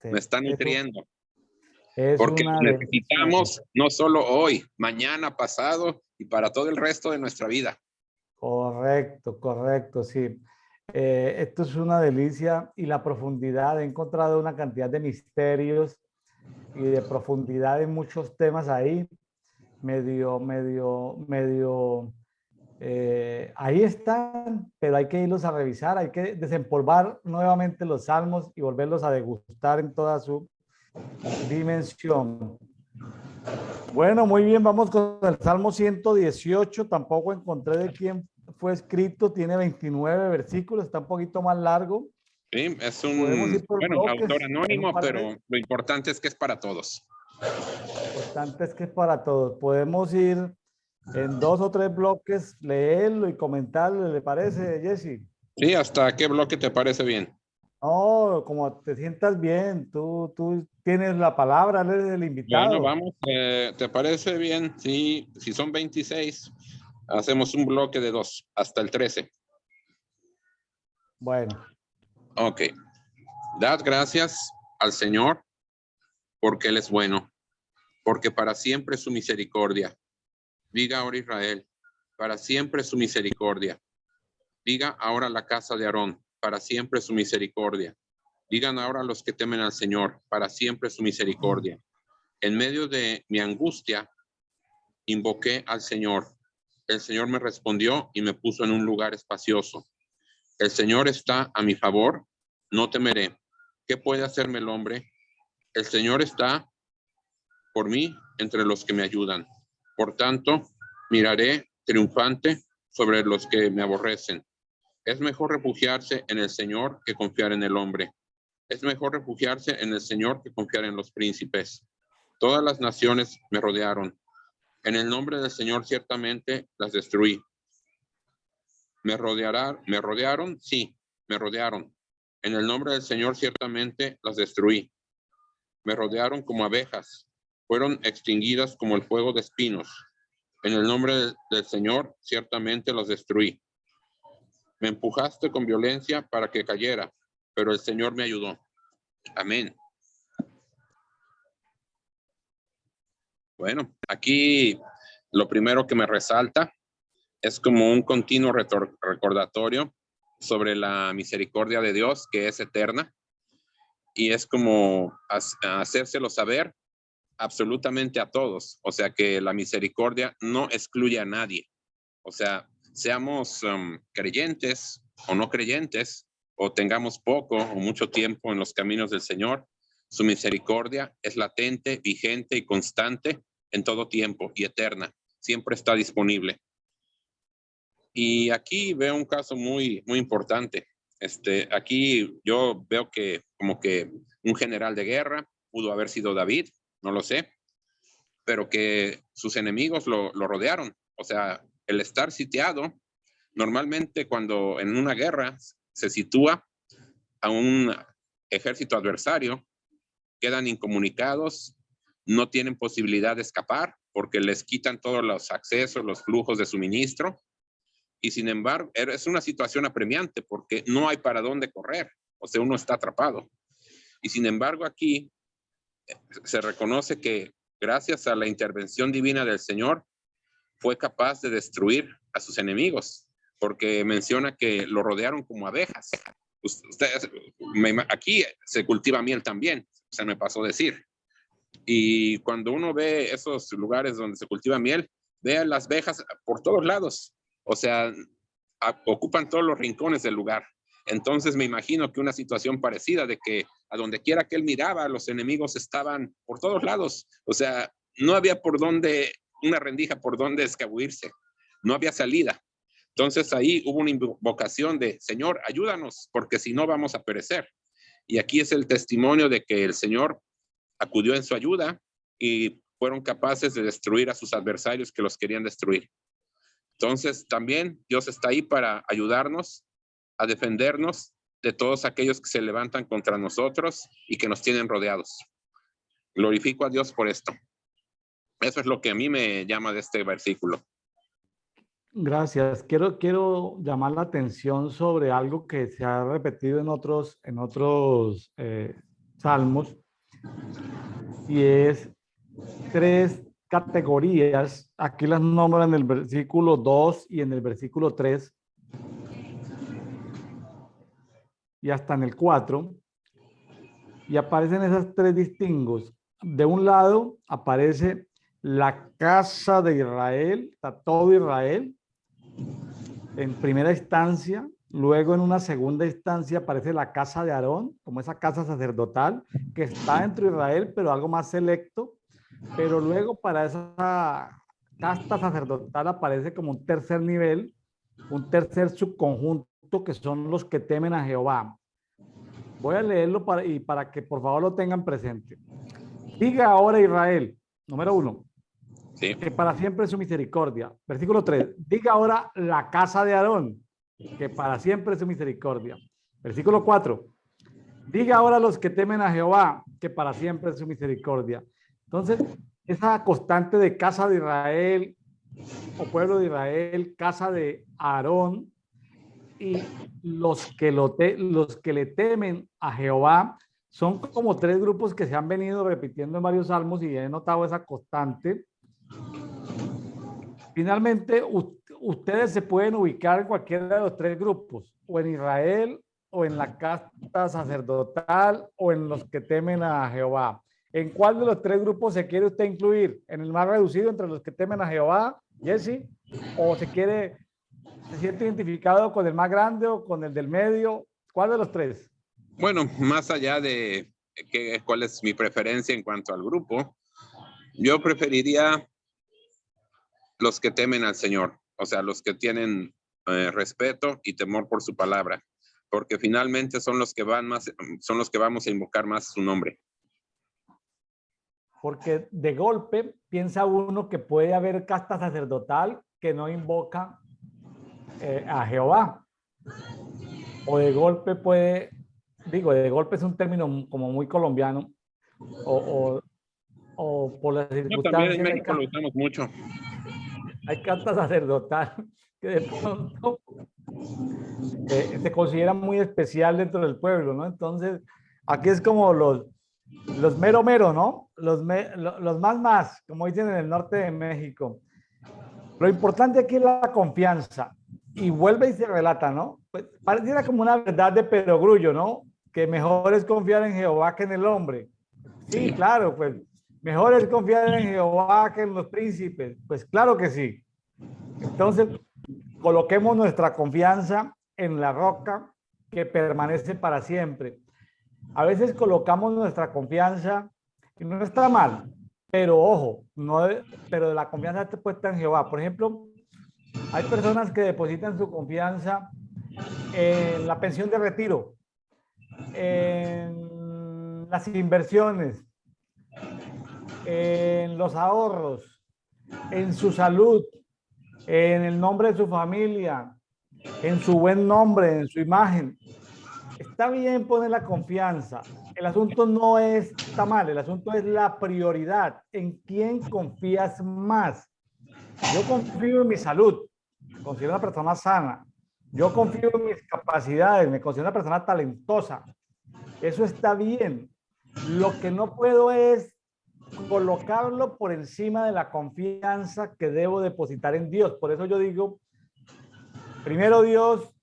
S2: me está nutriendo, porque lo necesitamos no solo hoy, mañana, pasado y para todo el resto de nuestra vida.
S1: Correcto, correcto, sí. Esto es una delicia y la profundidad, he encontrado una cantidad de misterios y de profundidad en muchos temas ahí, ahí están, pero hay que irlos a revisar, hay que desempolvar nuevamente los salmos y volverlos a degustar en toda su dimensión. Bueno, muy bien, vamos con el Salmo 118, tampoco encontré de quién fue escrito, tiene 29 versículos, está un poquito más largo.
S2: Sí, es
S1: Podemos
S2: un,
S1: ir por
S2: bueno,
S1: bloques,
S2: autor
S1: en un
S2: anónimo,
S1: par de...
S2: pero lo importante es que es para todos.
S1: Lo importante es que es para todos. Podemos ir en 2 o 3 bloques, leerlo y comentarlo, ¿le parece, Jesse?
S2: Sí, ¿hasta qué bloque te parece bien?
S1: No, como te sientas bien, tú tienes la palabra, eres el
S2: Bueno,
S1: invitado.
S2: vamos, ¿te parece bien? Sí, si son 26, hacemos un bloque de 2 hasta el 13.
S1: Bueno,
S2: Ok. Dad gracias al Señor porque Él es bueno, porque para siempre es su misericordia. Diga ahora Israel, para siempre es su misericordia. Diga ahora la casa de Aarón, para siempre es su misericordia. Digan ahora los que temen al Señor, para siempre es su misericordia. En medio de mi angustia, invoqué al Señor. El Señor me respondió y me puso en un lugar espacioso. El Señor está a mi favor, no temeré. ¿Qué puede hacerme el hombre? El Señor está por mí entre los que me ayudan. Por tanto, miraré triunfante sobre los que me aborrecen. Es mejor refugiarse en el Señor que confiar en el hombre. Es mejor refugiarse en el Señor que confiar en los príncipes. Todas las naciones me rodearon. En el nombre del Señor ciertamente las destruí. Me rodearon, sí, me rodearon. En el nombre del Señor ciertamente las destruí. Me rodearon como abejas. Fueron extinguidas como el fuego de espinos. En el nombre del Señor ciertamente los destruí. Me empujaste con violencia para que cayera, pero el Señor me ayudó. Amén. Bueno, aquí lo primero que me resalta es como un continuo recordatorio sobre la misericordia de Dios, que es eterna, y es como hacérselo saber absolutamente a todos. O sea, que la misericordia no excluye a nadie. O sea, seamos creyentes o no creyentes, o tengamos poco o mucho tiempo en los caminos del Señor, su misericordia es latente, vigente y constante en todo tiempo y eterna. Siempre está disponible. Y aquí veo un caso muy, muy importante. Aquí yo veo que como que un general de guerra pudo haber sido David, no lo sé, pero que sus enemigos lo rodearon. O sea, el estar sitiado, normalmente cuando en una guerra se sitúa a un ejército adversario, quedan incomunicados, no tienen posibilidad de escapar porque les quitan todos los accesos, los flujos de suministro. Y sin embargo, es una situación apremiante porque no hay para dónde correr. O sea, uno está atrapado. Y sin embargo, aquí se reconoce que gracias a la intervención divina del Señor, fue capaz de destruir a sus enemigos, porque menciona que lo rodearon como abejas. Ustedes, aquí se cultiva miel también, se me pasó decir. Y cuando uno ve esos lugares donde se cultiva miel, ve a las abejas por todos lados. O sea, ocupan todos los rincones del lugar. Entonces me imagino que una situación parecida de que a donde quiera que él miraba, los enemigos estaban por todos lados. O sea, no había por dónde, una rendija por dónde escabuirse. No había salida. Entonces ahí hubo una invocación de, Señor, ayúdanos, porque si no vamos a perecer. Y aquí es el testimonio de que el Señor acudió en su ayuda y fueron capaces de destruir a sus adversarios que los querían destruir. Entonces, también Dios está ahí para ayudarnos a defendernos de todos aquellos que se levantan contra nosotros y que nos tienen rodeados. Glorifico a Dios por esto. Eso es lo que a mí me llama de este versículo.
S1: gracias. Quiero llamar la atención sobre algo que se ha repetido en otros salmos, y es 3 categorías. Aquí las nombran en el versículo 2 y en el versículo 3 y hasta en el 4. Y aparecen esas 3 distingos. De un lado aparece la casa de Israel, está todo Israel en primera instancia. Luego en una segunda instancia aparece la casa de Aarón, como esa casa sacerdotal que está dentro de Israel, pero algo más selecto. Pero luego para esa casta sacerdotal aparece como un tercer nivel, un tercer subconjunto, que son los que temen a Jehová. Voy a leerlo para que por favor lo tengan presente. Diga ahora Israel, número 1,
S2: Sí.
S1: que para siempre es su misericordia. Versículo 3, diga ahora la casa de Aarón, que para siempre es su misericordia. Versículo 4, diga ahora los que temen a Jehová, que para siempre es su misericordia. Entonces, esa constante de casa de Israel, o pueblo de Israel, casa de Aarón, y los que le temen a Jehová, son como tres grupos que se han venido repitiendo en varios salmos y he notado esa constante. Finalmente, ustedes se pueden ubicar en cualquiera de los tres grupos, o en Israel, o en la casta sacerdotal, o en los que temen a Jehová. ¿En cuál de los tres grupos se quiere usted incluir? ¿En el más reducido entre los que temen a Jehová, Jesse? ¿O se siente identificado con el más grande o con el del medio? ¿Cuál de los tres?
S2: Bueno, más allá de cuál es mi preferencia en cuanto al grupo, yo preferiría los que temen al Señor, o sea, los que tienen respeto y temor por su palabra, porque finalmente son los que vamos a invocar más su nombre.
S1: Porque de golpe piensa uno que puede haber casta sacerdotal que no invoca a Jehová. O de golpe de golpe es un término como muy colombiano, o por las
S2: No, también en
S1: circunstancias
S2: México lo usamos mucho.
S1: hay casta sacerdotal que de pronto se considera muy especial dentro del pueblo, ¿no? Entonces, aquí es como los mero mero, ¿no? Los más, como dicen en el norte de México. Lo importante aquí es la confianza. Y vuelve y se relata, ¿no? Pues pareciera como una verdad de perogrullo, ¿no? Que mejor es confiar en Jehová que en el hombre. Sí,
S2: Sí.
S1: claro, pues mejor es confiar en Jehová que en los príncipes. Pues claro que sí. Entonces, coloquemos nuestra confianza en la roca que permanece para siempre. A veces colocamos nuestra confianza y no está mal, pero ojo, pero la confianza está puesta en Jehová. Por ejemplo, hay personas que depositan su confianza en la pensión de retiro, en las inversiones, en los ahorros, en su salud, en el nombre de su familia, en su buen nombre, en su imagen. Está bien poner la confianza. El asunto no está mal, el asunto es la prioridad. ¿En quién confías más? Yo confío en mi salud, me considero una persona sana. Yo confío en mis capacidades, me considero una persona talentosa. Eso está bien. Lo que no puedo es colocarlo por encima de la confianza que debo depositar en Dios. Por eso yo digo, primero Dios,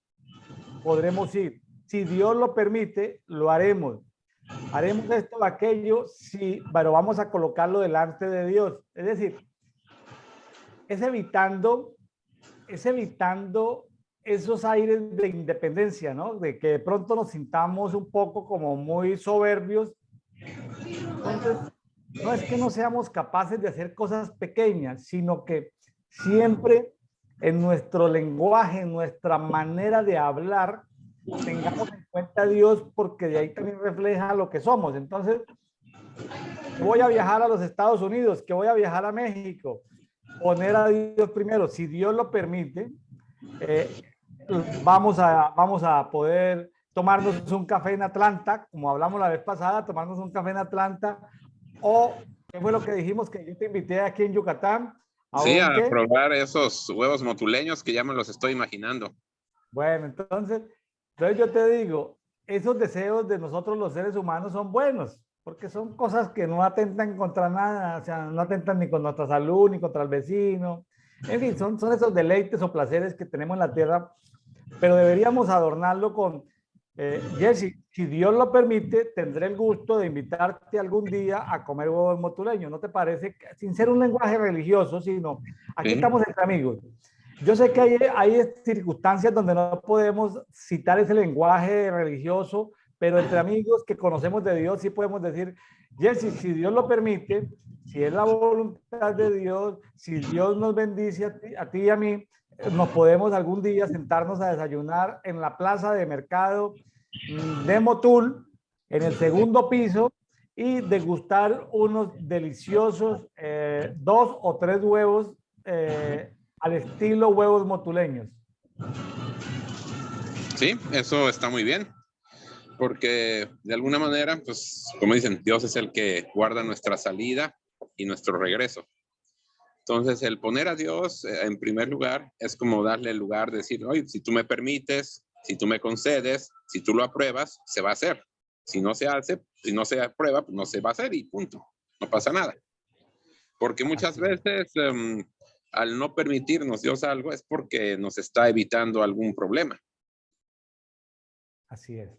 S1: podremos ir. Si Dios lo permite, lo haremos. Haremos esto o aquello, sí, pero vamos a colocarlo delante de Dios. Es decir, es evitando esos aires de independencia, ¿no? De que de pronto nos sintamos un poco como muy soberbios. Entonces, no es que no seamos capaces de hacer cosas pequeñas, sino que siempre en nuestro lenguaje, en nuestra manera de hablar, tengamos en cuenta a Dios, porque de ahí también refleja lo que somos. Entonces, voy a viajar a los Estados Unidos, que voy a viajar a México, poner a Dios primero. Si Dios lo permite, vamos a poder tomarnos un café en Atlanta, como hablamos la vez pasada, tomarnos un café en Atlanta, o ¿qué fue lo que dijimos que yo te invité aquí en Yucatán?
S2: Sí, a probar esos huevos motuleños que ya me los estoy imaginando.
S1: Bueno, entonces yo te digo, esos deseos de nosotros los seres humanos son buenos, porque son cosas que no atentan contra nada, o sea, no atentan ni con nuestra salud, ni contra el vecino. En fin, son esos deleites o placeres que tenemos en la tierra, pero deberíamos adornarlo con, Jesse, si Dios lo permite, tendré el gusto de invitarte algún día a comer huevos motuleños. ¿No te parece? Sin ser un lenguaje religioso, sino aquí
S2: Sí.
S1: estamos entre amigos. Yo sé que hay circunstancias donde no podemos citar ese lenguaje religioso, pero entre amigos que conocemos de Dios sí podemos decir, Jesse, si Dios lo permite, si es la voluntad de Dios, si Dios nos bendice a ti y a mí, nos podemos algún día sentarnos a desayunar en la plaza de mercado de Motul en el segundo piso y degustar unos deliciosos 2 o 3 huevos al estilo huevos motuleños.
S2: Sí, eso está muy bien, porque de alguna manera, pues como dicen, Dios es el que guarda nuestra salida y nuestro regreso. Entonces, el poner a Dios en primer lugar es como darle el lugar de decir, oye, si tú me permites, si tú me concedes, si tú lo apruebas, se va a hacer. Si no se hace, si no se aprueba, pues no se va a hacer y punto. No pasa nada. Porque muchas veces al no permitirnos Dios algo es porque nos está evitando algún problema.
S1: Así es.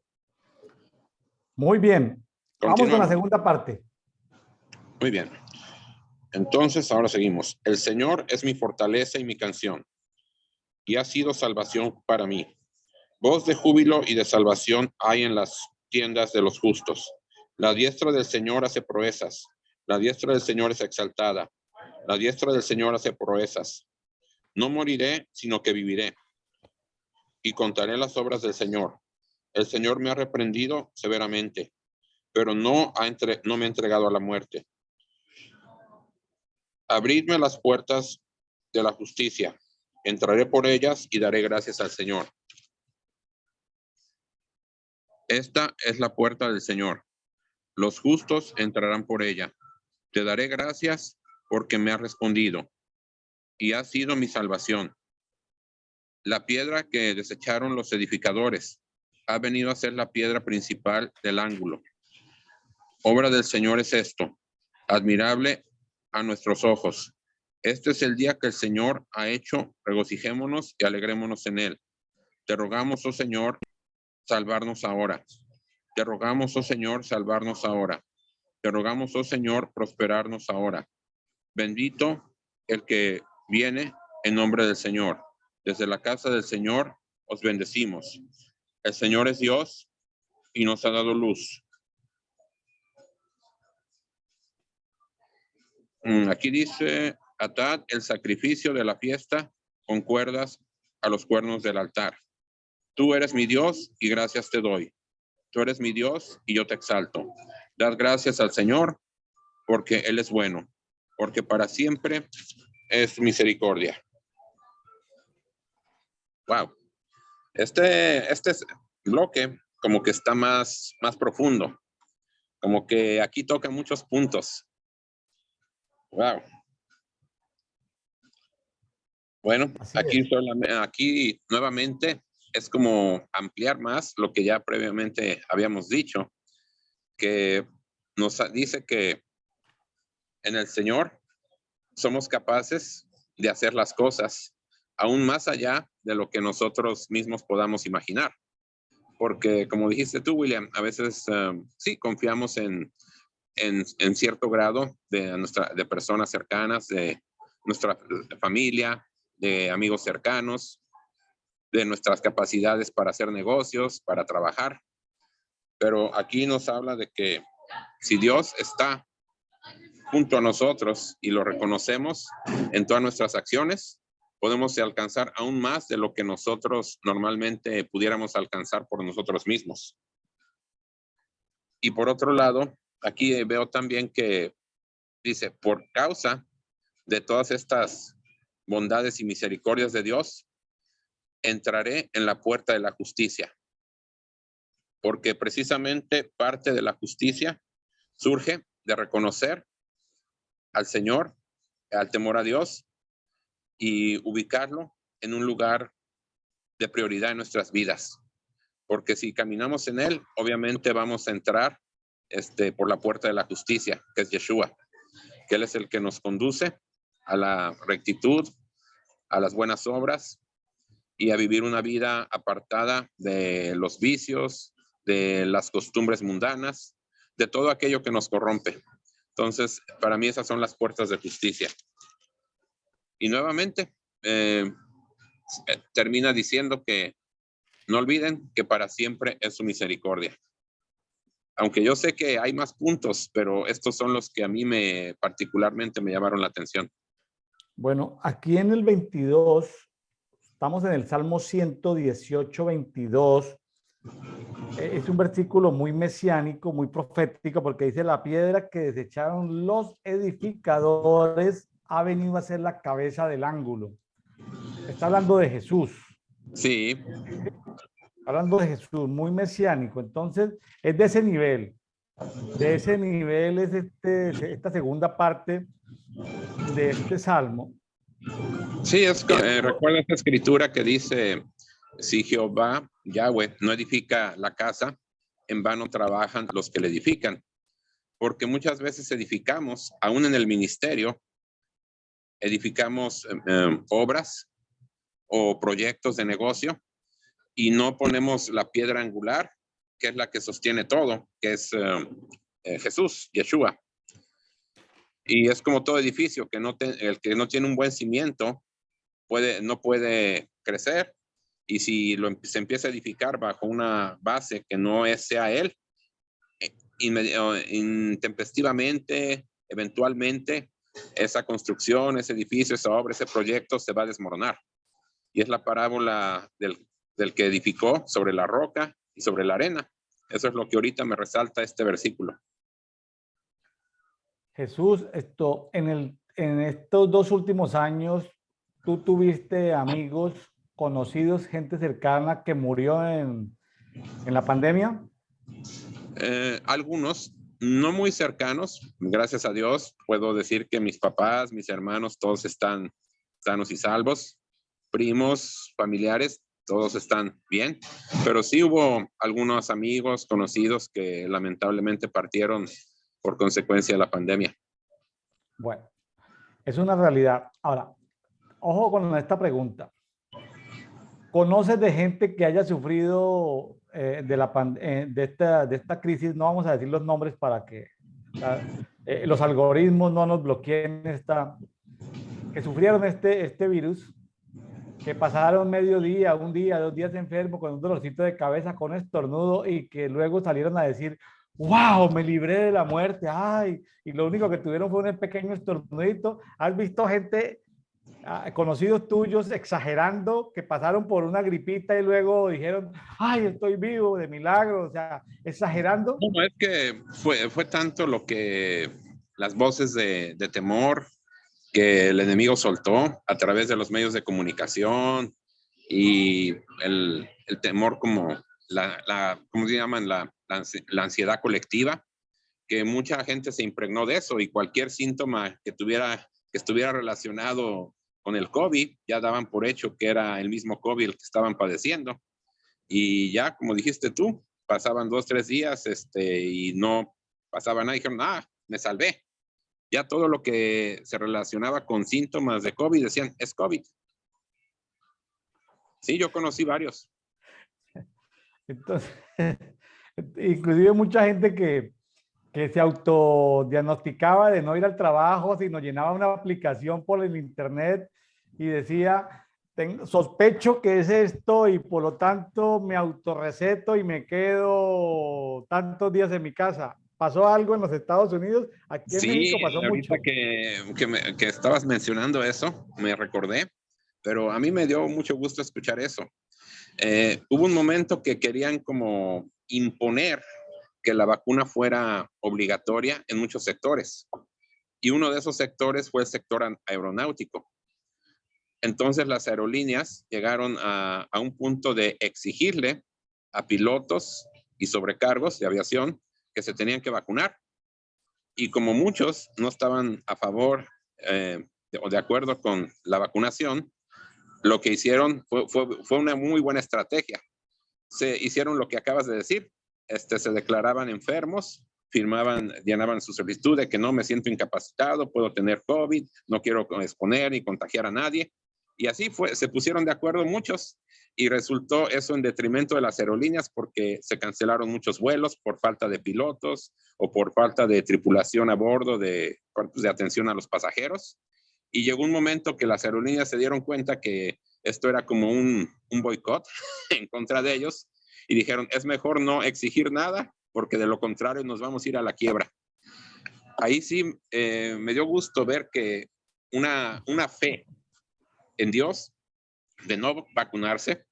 S1: Muy bien. Vamos con la segunda parte.
S2: Muy bien. Entonces, ahora seguimos. El Señor es mi fortaleza y mi canción, y ha sido salvación para mí. Voz de júbilo y de salvación hay en las tiendas de los justos. La diestra del Señor hace proezas. La diestra del Señor es exaltada. La diestra del Señor hace proezas. No moriré, sino que viviré, y contaré las obras del Señor. El Señor me ha reprendido severamente, pero no me ha entregado a la muerte. Abridme las puertas de la justicia. Entraré por ellas y daré gracias al Señor. Esta es la puerta del Señor. Los justos entrarán por ella. Te daré gracias porque me has respondido y has sido mi salvación. La piedra que desecharon los edificadores ha venido a ser la piedra principal del ángulo. Obra del Señor es esto, admirable a nuestros ojos. Este es el día que el Señor ha hecho, regocijémonos y alegrémonos en él. Te rogamos, oh Señor, salvarnos ahora. Te rogamos, oh Señor, salvarnos ahora. Te rogamos, oh Señor, prosperarnos ahora. Bendito el que viene en nombre del Señor. Desde la casa del Señor os bendecimos. El Señor es Dios y nos ha dado luz. Aquí dice, atad el sacrificio de la fiesta con cuerdas a los cuernos del altar. Tú eres mi Dios y gracias te doy. Tú eres mi Dios y yo te exalto. Dad gracias al Señor porque Él es bueno, porque para siempre es misericordia. Wow. Este bloque como que está más profundo, como que aquí toca muchos puntos. Wow. Bueno, aquí nuevamente es como ampliar más lo que ya previamente habíamos dicho, que nos dice que en el Señor somos capaces de hacer las cosas aún más allá de lo que nosotros mismos podamos imaginar. Porque como dijiste tú, William, a veces sí confiamos en cierto grado de personas cercanas, de nuestra familia, de amigos cercanos, de nuestras capacidades para hacer negocios, para trabajar. Pero aquí nos habla de que si Dios está junto a nosotros y lo reconocemos en todas nuestras acciones, podemos alcanzar aún más de lo que nosotros normalmente pudiéramos alcanzar por nosotros mismos. Y por otro lado, aquí veo también que dice, por causa de todas estas bondades y misericordias de Dios, entraré en la puerta de la justicia. Porque precisamente parte de la justicia surge de reconocer al Señor, al temor a Dios y ubicarlo en un lugar de prioridad en nuestras vidas. Porque si caminamos en él, obviamente vamos a entrar por la puerta de la justicia, que es Yeshua, que él es el que nos conduce a la rectitud, a las buenas obras y a vivir una vida apartada de los vicios, de las costumbres mundanas, de todo aquello que nos corrompe. Entonces, para mí esas son las puertas de justicia. Y nuevamente, termina diciendo que no olviden que para siempre es su misericordia. Aunque yo sé que hay más puntos, pero estos son los que a mí particularmente me llamaron la atención.
S1: Bueno, aquí en el 22, estamos en el Salmo 118, 22, Es un versículo muy mesiánico, muy profético, porque dice, la piedra que desecharon los edificadores ha venido a ser la cabeza del ángulo. Está hablando de Jesús,
S2: Sí,
S1: hablando de Jesús, muy mesiánico. Entonces, es de ese nivel. De ese nivel es esta segunda parte de este salmo.
S2: sí, recuerda esta escritura que dice, si Jehová, Yahweh, no edifica la casa, en vano trabajan los que le edifican. Porque muchas veces edificamos, aún en el ministerio, edificamos obras o proyectos de negocio y no ponemos la piedra angular, que es la que sostiene todo, que es Jesús, Yeshua. Y es como todo edificio, que el que no tiene un buen cimiento no puede crecer. Y si se empieza a edificar bajo una base que no sea él, intempestivamente, eventualmente, esa construcción, ese edificio, esa obra, ese proyecto se va a desmoronar. Y es la parábola del que edificó sobre la roca y sobre la arena. Eso es lo que ahorita me resalta este versículo.
S1: Jesús, en estos 2 últimos años, ¿tú tuviste amigos, conocidos, gente cercana que murió en la pandemia?
S2: Algunos no muy cercanos, gracias a Dios, puedo decir que mis papás, mis hermanos, todos están sanos y salvos, primos, familiares, todos están bien, pero sí hubo algunos amigos, conocidos que lamentablemente partieron por consecuencia de la pandemia.
S1: Bueno, es una realidad. Ahora, ojo con esta pregunta. ¿Conoces de gente que haya sufrido de esta crisis? No vamos a decir los nombres para que los algoritmos no nos bloqueen que sufrieron este virus, que pasaron mediodía, un día, 2 días enfermo con un dolorcito de cabeza, con estornudo y que luego salieron a decir, wow, me libré de la muerte, ay, y lo único que tuvieron fue un pequeño estornudito. ¿Has visto gente, conocidos tuyos, exagerando, que pasaron por una gripita y luego dijeron, ay, estoy vivo de milagro? O sea, exagerando.
S2: No, es que fue tanto las voces de temor que el enemigo soltó a través de los medios de comunicación y el temor como ¿cómo se llaman? La ansiedad colectiva, que mucha gente se impregnó de eso y cualquier síntoma que estuviera relacionado con el COVID, ya daban por hecho que era el mismo COVID el que estaban padeciendo. Y ya, como dijiste tú, pasaban 2, 3 días y no pasaba nada. Dijeron, me salvé. Ya todo lo que se relacionaba con síntomas de COVID decían, es COVID. Sí, yo conocí varios.
S1: Entonces, inclusive mucha gente que se autodiagnosticaba de no ir al trabajo, sino llenaba una aplicación por el internet y decía, sospecho que es esto y por lo tanto me autorreceto y me quedo tantos días en mi casa. ¿Pasó algo en los Estados Unidos? Aquí en
S2: Sí,
S1: México pasó
S2: ahorita
S1: mucho.
S2: que estabas mencionando eso, me recordé, pero a mí me dio mucho gusto escuchar eso. Hubo un momento que querían como imponer que la vacuna fuera obligatoria en muchos sectores. Y uno de esos sectores fue el sector aeronáutico. Entonces las aerolíneas llegaron a un punto de exigirle a pilotos y sobrecargos de aviación que se tenían que vacunar. Y como muchos no estaban a favor o de acuerdo con la vacunación, lo que hicieron fue una muy buena estrategia. Se hicieron lo que acabas de decir, se declaraban enfermos, llenaban su solicitud de que no me siento incapacitado, puedo tener COVID, no quiero exponer ni contagiar a nadie. Y así se pusieron de acuerdo muchos y resultó eso en detrimento de las aerolíneas porque se cancelaron muchos vuelos por falta de pilotos o por falta de tripulación a bordo de cuerpos de atención a los pasajeros. Y llegó un momento que las aerolíneas se dieron cuenta que esto era como un boicot en contra de ellos y dijeron, es mejor no exigir nada porque de lo contrario nos vamos a ir a la quiebra. Ahí sí me dio gusto ver que una fe en Dios de no vacunarse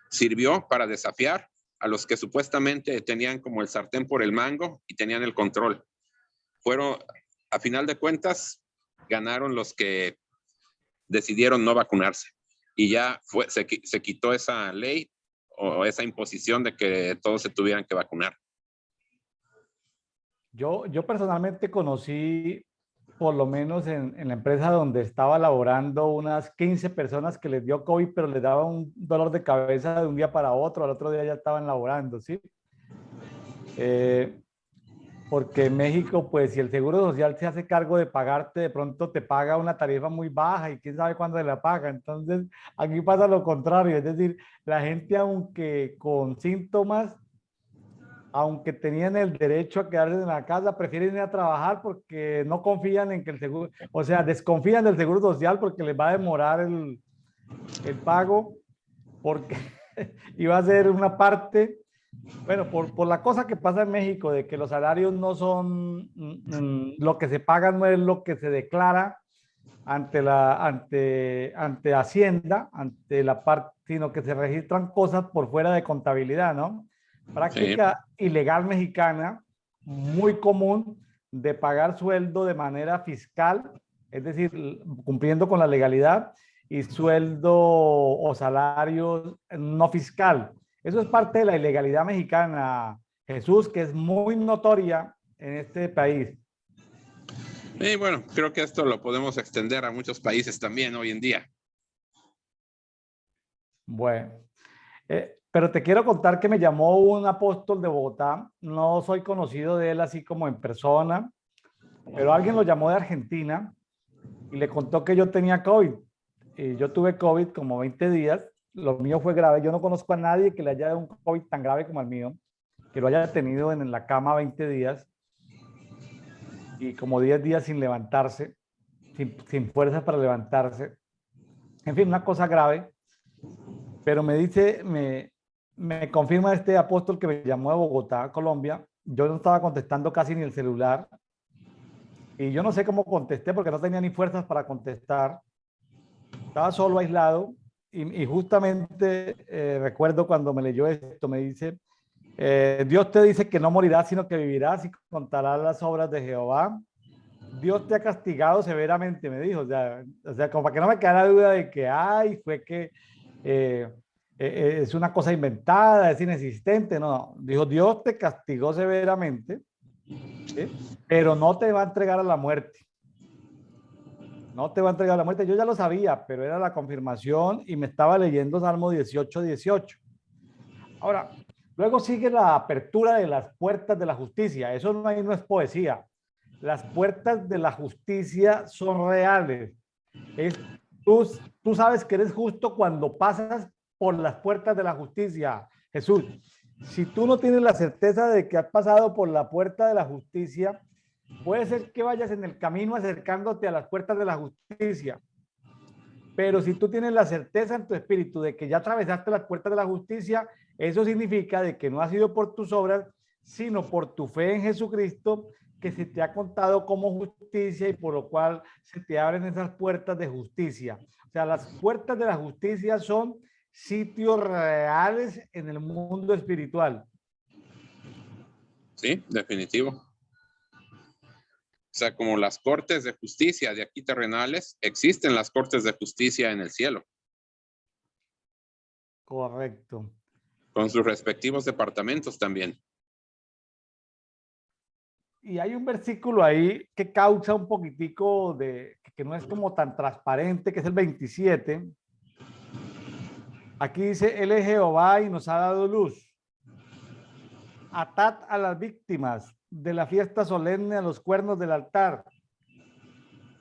S2: sirvió para desafiar a los que supuestamente tenían como el sartén por el mango y tenían el control. Fueron, a final de cuentas, ganaron los que decidieron no vacunarse. Y ya se quitó esa ley o esa imposición de que todos se tuvieran que vacunar.
S1: Yo personalmente conocí, por lo menos en la empresa donde estaba laborando, unas 15 personas que les dio COVID, pero les daba un dolor de cabeza de un día para otro, al otro día ya estaban laborando, ¿sí? Porque en México, pues si el Seguro Social se hace cargo de pagarte, de pronto te paga una tarifa muy baja y quién sabe cuándo se la paga. Entonces, aquí pasa lo contrario, es decir, la gente aunque con síntomas, aunque tenían el derecho a quedarse en la casa, prefieren ir a trabajar porque no confían en que el seguro, o sea, desconfían del Seguro Social porque les va a demorar el pago, porque iba a ser una parte, bueno, por la cosa que pasa en México, de que los salarios no son, lo que se paga no es lo que se declara ante Hacienda, ante la parte, sino que se registran cosas por fuera de contabilidad, ¿no? Práctica ilegal mexicana, muy común de pagar sueldo de manera fiscal, es decir, cumpliendo con la legalidad, y sueldo o salarios no fiscal. Eso es parte de la ilegalidad mexicana, Jesús, que es muy notoria en este país.
S2: Y bueno, creo que esto lo podemos extender a muchos países también hoy en día.
S1: Bueno, pero te quiero contar que me llamó un apóstol de Bogotá. No soy conocido de él así como en persona, pero alguien lo llamó de Argentina y le contó que yo tenía COVID. Y yo tuve COVID como 20 días. Lo mío fue grave. Yo no conozco a nadie que le haya dado un COVID tan grave como el mío, que lo haya tenido en la cama 20 días y como 10 días sin levantarse, sin fuerzas para levantarse. En fin, una cosa grave. Pero me dice, me confirma este apóstol que me llamó de Bogotá, Colombia. Yo no estaba contestando casi ni el celular. Y yo no sé cómo contesté porque no tenía ni fuerzas para contestar. Estaba solo, aislado. Y justamente recuerdo cuando me leyó esto, me dice, Dios te dice que no morirás, sino que vivirás y contarás las obras de Jehová. Dios te ha castigado severamente, me dijo. O sea, como para que no me quedara duda de que, ay, fue que es una cosa inventada, es inexistente. No, dijo, Dios te castigó severamente, ¿sí? Pero no te va a entregar a la muerte. No te va a entregar a la muerte. Yo ya lo sabía, pero era la confirmación y me estaba leyendo Salmo 18, 18. Ahora, luego sigue la apertura de las puertas de la justicia. Eso no es poesía. Las puertas de la justicia son reales. Es, tú sabes que eres justo cuando pasas por las puertas de la justicia, Jesús. Si tú no tienes la certeza de que has pasado por la puerta de la justicia, puede ser que vayas en el camino acercándote a las puertas de la justicia. Pero si tú tienes la certeza en tu espíritu de que ya atravesaste las puertas de la justicia, eso significa de que no ha sido por tus obras, sino por tu fe en Jesucristo, que se te ha contado como justicia y por lo cual se te abren esas puertas de justicia. O sea, las puertas de la justicia son sitios reales en el mundo espiritual.
S2: Sí, definitivo. O sea, como las cortes de justicia de aquí terrenales, existen las cortes de justicia en el cielo.
S1: Correcto.
S2: Con sus respectivos departamentos también.
S1: Y hay un versículo ahí que causa un poquitico que no es como tan transparente, que es el 27. Aquí dice, Él es Jehová y nos ha dado luz. Atad a las víctimas de la fiesta solemne a los cuernos del altar.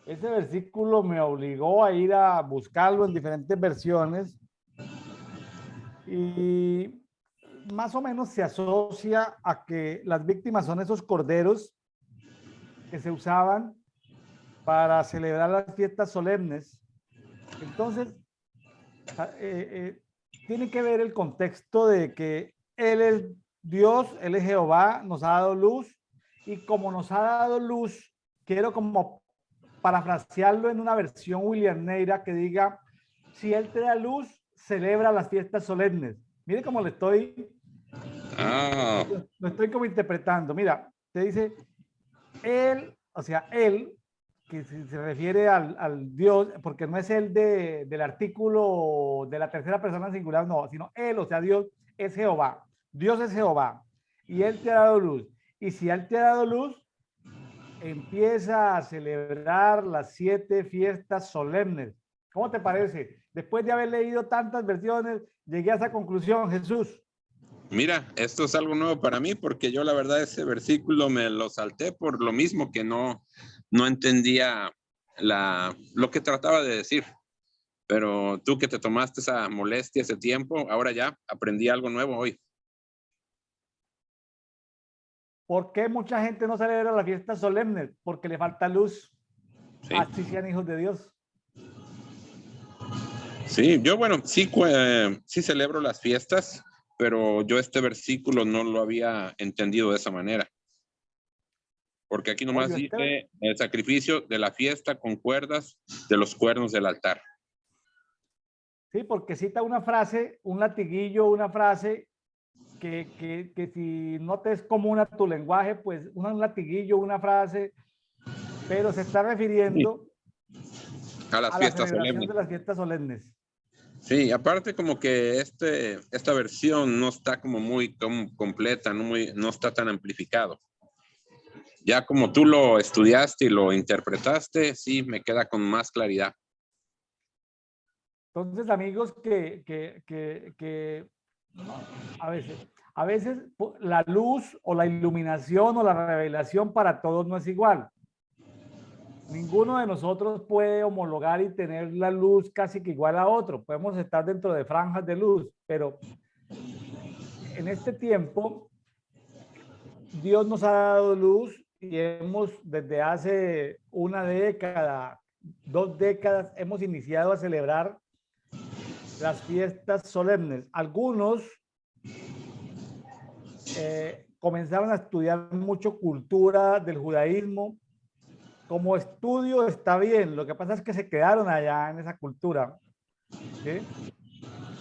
S1: Ese versículo me obligó a ir a buscarlo en diferentes versiones y más o menos se asocia a que las víctimas son esos corderos que se usaban para celebrar las fiestas solemnes. Entonces, tiene que ver el contexto de que Él es Dios, Él es Jehová, nos ha dado luz y como nos ha dado luz, quiero como parafrasearlo en una versión William Neira que diga, si Él te da luz, celebra las fiestas solemnes. Mire cómo le estoy
S2: Ah,
S1: Lo estoy como interpretando. Mira, te dice él, o sea, él, que se refiere al Dios, porque no es el del artículo de la tercera persona singular, no, sino él, o sea, Dios es Jehová. Dios es Jehová. Y él te ha dado luz. Y si él te ha dado luz, empieza a celebrar las 7 fiestas solemnes. ¿Cómo te parece? Después de haber leído tantas versiones, llegué a esa conclusión, Jesús.
S2: mira, esto es algo nuevo para mí porque yo la verdad ese versículo me lo salté por lo mismo que no entendía lo que trataba de decir. Pero tú que te tomaste esa molestia, ese tiempo, ahora ya aprendí algo nuevo hoy.
S1: ¿Por qué mucha gente no celebra las fiestas solemnes? Porque le falta luz.
S2: Sí,
S1: Así sean hijos de Dios.
S2: sí, yo bueno, sí, sí celebro las fiestas, pero yo este versículo no lo había entendido de esa manera. Porque aquí nomás
S1: Oye,
S2: dice el sacrificio de la fiesta con cuerdas de los cuernos del altar.
S1: sí, porque cita una frase, un latiguillo, una frase que si no te es común a tu lenguaje, pues un latiguillo, una frase, pero se está
S2: Sí,
S1: refiriendo
S2: a las
S1: a la
S2: fiestas
S1: celebración
S2: solemnes.
S1: de las fiestas solemnes.
S2: Sí, aparte como que esta versión no está como muy completa, no está tan amplificado. Ya como tú lo estudiaste y lo interpretaste, sí, me queda con más claridad.
S1: Entonces, amigos, no, a veces la luz o la iluminación o la revelación para todos no es igual. Ninguno de nosotros puede homologar y tener la luz casi que igual a otro. Podemos estar dentro de franjas de luz, pero en este tiempo Dios nos ha dado luz y hemos desde hace una década, 2 décadas, hemos iniciado a celebrar las fiestas solemnes. Algunos comenzaron a estudiar mucho cultura del judaísmo. Como estudio está bien, lo que pasa es que se quedaron allá en esa cultura. ¿Sí?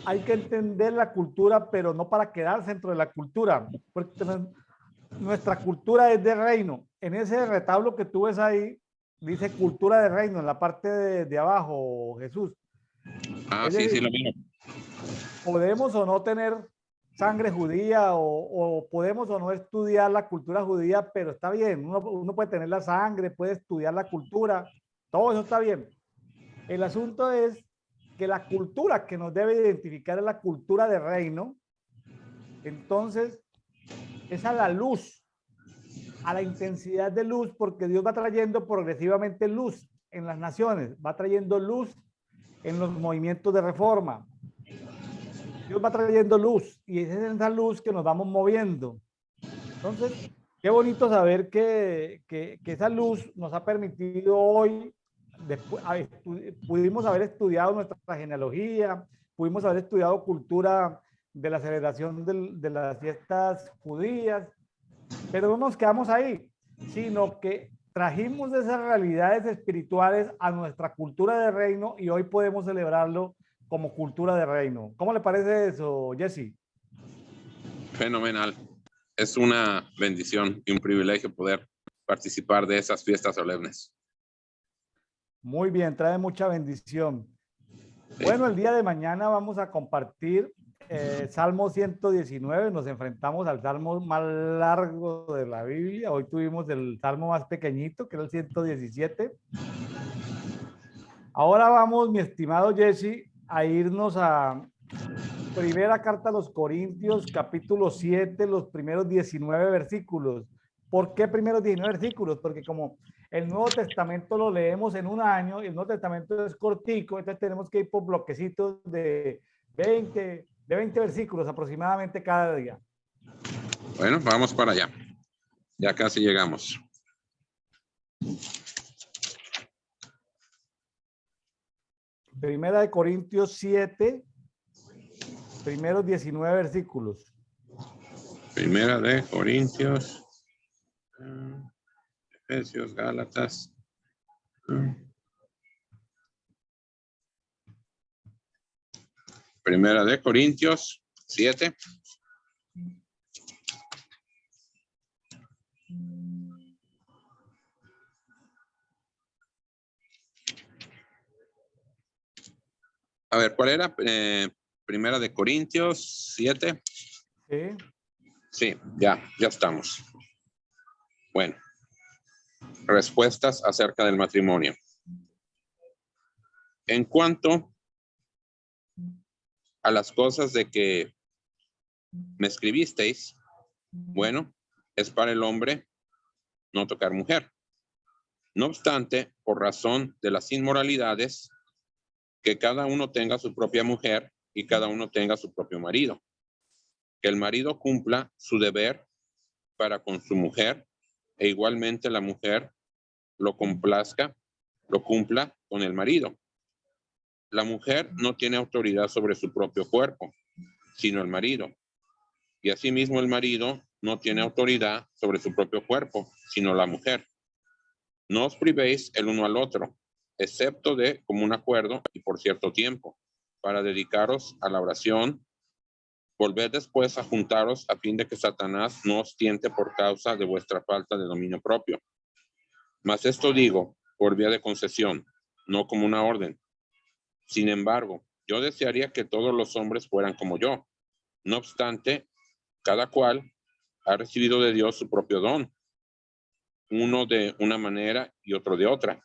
S1: Hay que entender la cultura, pero no para quedarse dentro de la cultura, porque nuestra cultura es de reino. En ese retablo que tú ves ahí, dice cultura de reino, en la parte de abajo, Jesús.
S2: Ah,
S1: Es
S2: sí, sí,
S1: decir,
S2: lo mismo.
S1: podemos o no tener sangre judía o podemos o no estudiar la cultura judía, pero está bien, uno puede tener la sangre, puede estudiar la cultura, todo eso está bien. El asunto es que la cultura que nos debe identificar es la cultura de reino. Entonces, es a la luz, a la intensidad de luz, porque Dios va trayendo progresivamente luz en las naciones, va trayendo luz en los movimientos de reforma. Dios va trayendo luz y es en esa luz que nos vamos moviendo. Entonces, qué bonito saber que esa luz nos ha permitido hoy, después, pudimos haber estudiado nuestra genealogía, pudimos haber estudiado cultura de la celebración de las fiestas judías, pero no nos quedamos ahí, sino que trajimos esas realidades espirituales a nuestra cultura de reino y hoy podemos celebrarlo como cultura de reino. ¿Cómo le parece eso, Jesse?
S2: Fenomenal. Es una bendición y un privilegio poder participar de esas fiestas solemnes.
S1: Muy bien, trae mucha bendición.
S2: Sí.
S1: Bueno, el día de mañana vamos a compartir Salmo 119. Nos enfrentamos al salmo más largo de la Biblia. Hoy tuvimos el salmo más pequeñito, que era el 117. Ahora vamos, mi estimado Jesse, a irnos a primera carta a los Corintios, capítulo 7, los primeros 19 versículos. ¿Por qué primeros 19 versículos? Porque como el Nuevo Testamento lo leemos en un año y el Nuevo Testamento es cortico, entonces tenemos que ir por bloquecitos de 20 versículos aproximadamente cada día.
S2: Bueno, vamos para allá. Ya casi llegamos.
S1: Primera de Corintios 7, primeros 19 versículos.
S2: Primera de Corintios, Efesios, Gálatas. Primera de Corintios 7. A ver, ¿cuál era? Primera de Corintios 7.
S1: Sí.
S2: Sí, ya estamos. Bueno, respuestas acerca del matrimonio. En cuanto a las cosas de que me escribisteis, bueno, es para el hombre no tocar mujer. No obstante, por razón de las inmoralidades, que cada uno tenga su propia mujer y cada uno tenga su propio marido. Que el marido cumpla su deber para con su mujer e igualmente la mujer lo cumpla con el marido. La mujer no tiene autoridad sobre su propio cuerpo, sino el marido. Y asimismo el marido no tiene autoridad sobre su propio cuerpo, sino la mujer. No os privéis el uno al otro, excepto de común acuerdo y por cierto tiempo, para dedicaros a la oración. Volved después a juntaros a fin de que Satanás no os tiente por causa de vuestra falta de dominio propio. Mas esto digo por vía de concesión, no como una orden. Sin embargo, yo desearía que todos los hombres fueran como yo. No obstante, cada cual ha recibido de Dios su propio don, uno de una manera y otro de otra.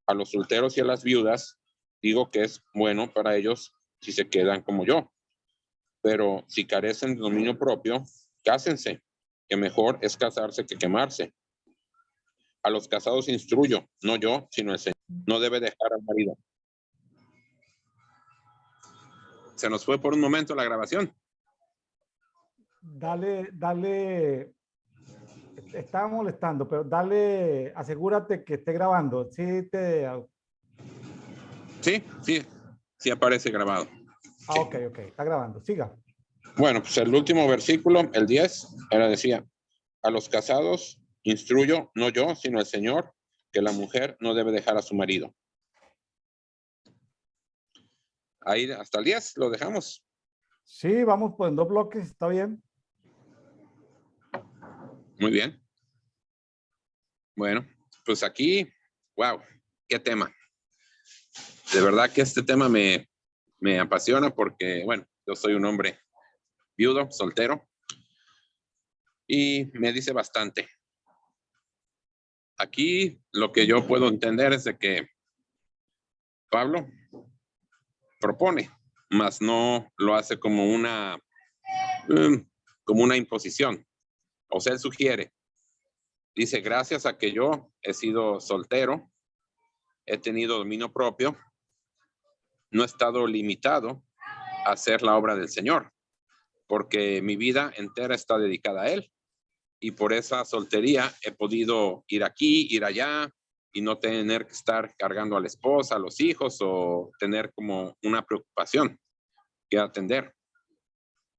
S2: A los solteros y a las viudas digo que es bueno para ellos si se quedan como yo. Pero si carecen de dominio propio, cásense, que mejor es casarse que quemarse. A los casados instruyo, no yo, sino el Señor. No debe dejar al marido. Se nos fue por un momento la grabación.
S1: Dale. Estaba molestando, pero dale, asegúrate que esté grabando.
S2: Sí aparece grabado.
S1: Ok, está grabando. Siga.
S2: Bueno, pues el último versículo, el 10, decía, a los casados instruyo, no yo, sino el Señor, que la mujer no debe dejar a su marido. Ahí hasta el 10 lo dejamos.
S1: Sí, vamos pues en 2 bloques, está bien.
S2: Muy bien. Bueno, pues aquí, wow, qué tema. De verdad que este tema me apasiona porque, bueno, yo soy un hombre viudo, soltero, y me dice bastante. Aquí lo que yo puedo entender es de que Pablo propone, mas no lo hace como una imposición. O sea, él sugiere. Dice, gracias a que yo he sido soltero, he tenido dominio propio, no he estado limitado a hacer la obra del Señor, porque mi vida entera está dedicada a Él. Y por esa soltería he podido ir aquí, ir allá, y no tener que estar cargando a la esposa, a los hijos, o tener como una preocupación que atender.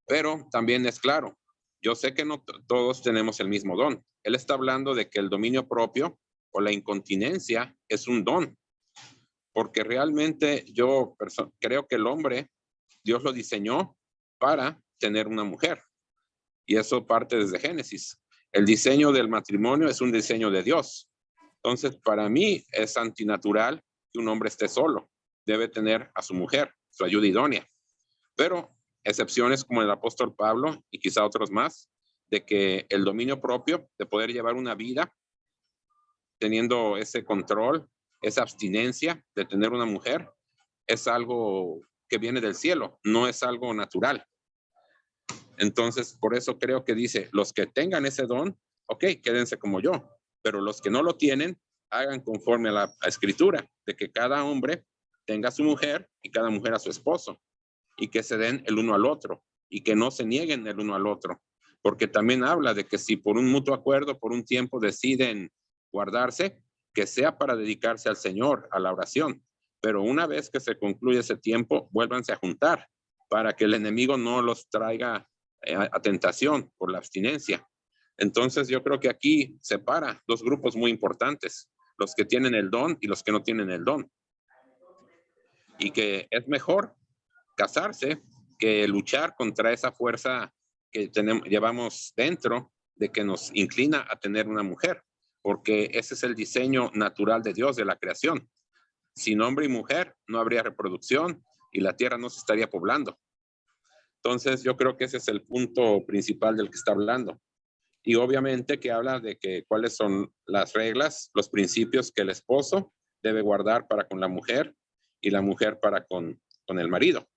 S2: Pero también es claro, yo sé que no todos tenemos el mismo don. Él está hablando de que el dominio propio o la incontinencia es un don, porque realmente yo creo que el hombre, Dios lo diseñó para tener una mujer, y eso parte desde Génesis. El diseño del matrimonio es un diseño de Dios. Entonces, para mí es antinatural que un hombre esté solo. Debe tener a su mujer, su ayuda idónea. Pero excepciones como el apóstol Pablo y quizá otros más, de que el dominio propio, de poder llevar una vida teniendo ese control, esa abstinencia de tener una mujer, es algo que viene del cielo, no es algo natural. Entonces, por eso creo que dice, los que tengan ese don, ok, quédense como yo, pero los que no lo tienen, hagan conforme a la escritura, de que cada hombre tenga a su mujer y cada mujer a su esposo, y que se den el uno al otro, y que no se nieguen el uno al otro, porque también habla de que si por un mutuo acuerdo, por un tiempo deciden guardarse, que sea para dedicarse al Señor, a la oración, pero una vez que se concluye ese tiempo, vuélvanse a juntar, para que el enemigo no los traiga a tentación por la abstinencia. Entonces yo creo que aquí separa dos grupos muy importantes, los que tienen el don y los que no tienen el don. Y que es mejor casarse que luchar contra esa fuerza que llevamos dentro de que nos inclina a tener una mujer, porque ese es el diseño natural de Dios, de la creación. Sin hombre y mujer no habría reproducción, y la tierra no se estaría poblando. Entonces, yo creo que ese es el punto principal del que está hablando. Y obviamente que habla de que cuáles son las reglas, los principios que el esposo debe guardar para con la mujer y la mujer para con el marido.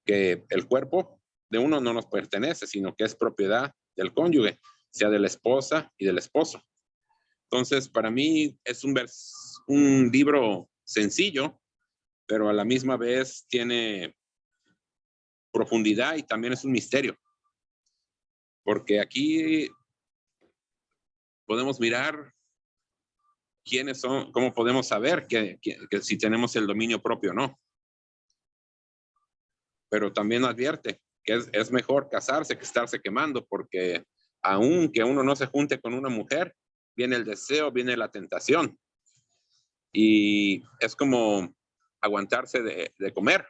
S2: Que el cuerpo de uno no nos pertenece, sino que es propiedad del cónyuge, sea de la esposa y del esposo. Entonces, para mí es un libro sencillo, pero a la misma vez tiene profundidad y también es un misterio. Porque aquí podemos mirar quiénes son, cómo podemos saber que si tenemos el dominio propio o no. Pero también advierte que es mejor casarse que estarse quemando, porque aunque uno no se junte con una mujer, viene el deseo, viene la tentación. Y es como aguantarse de comer.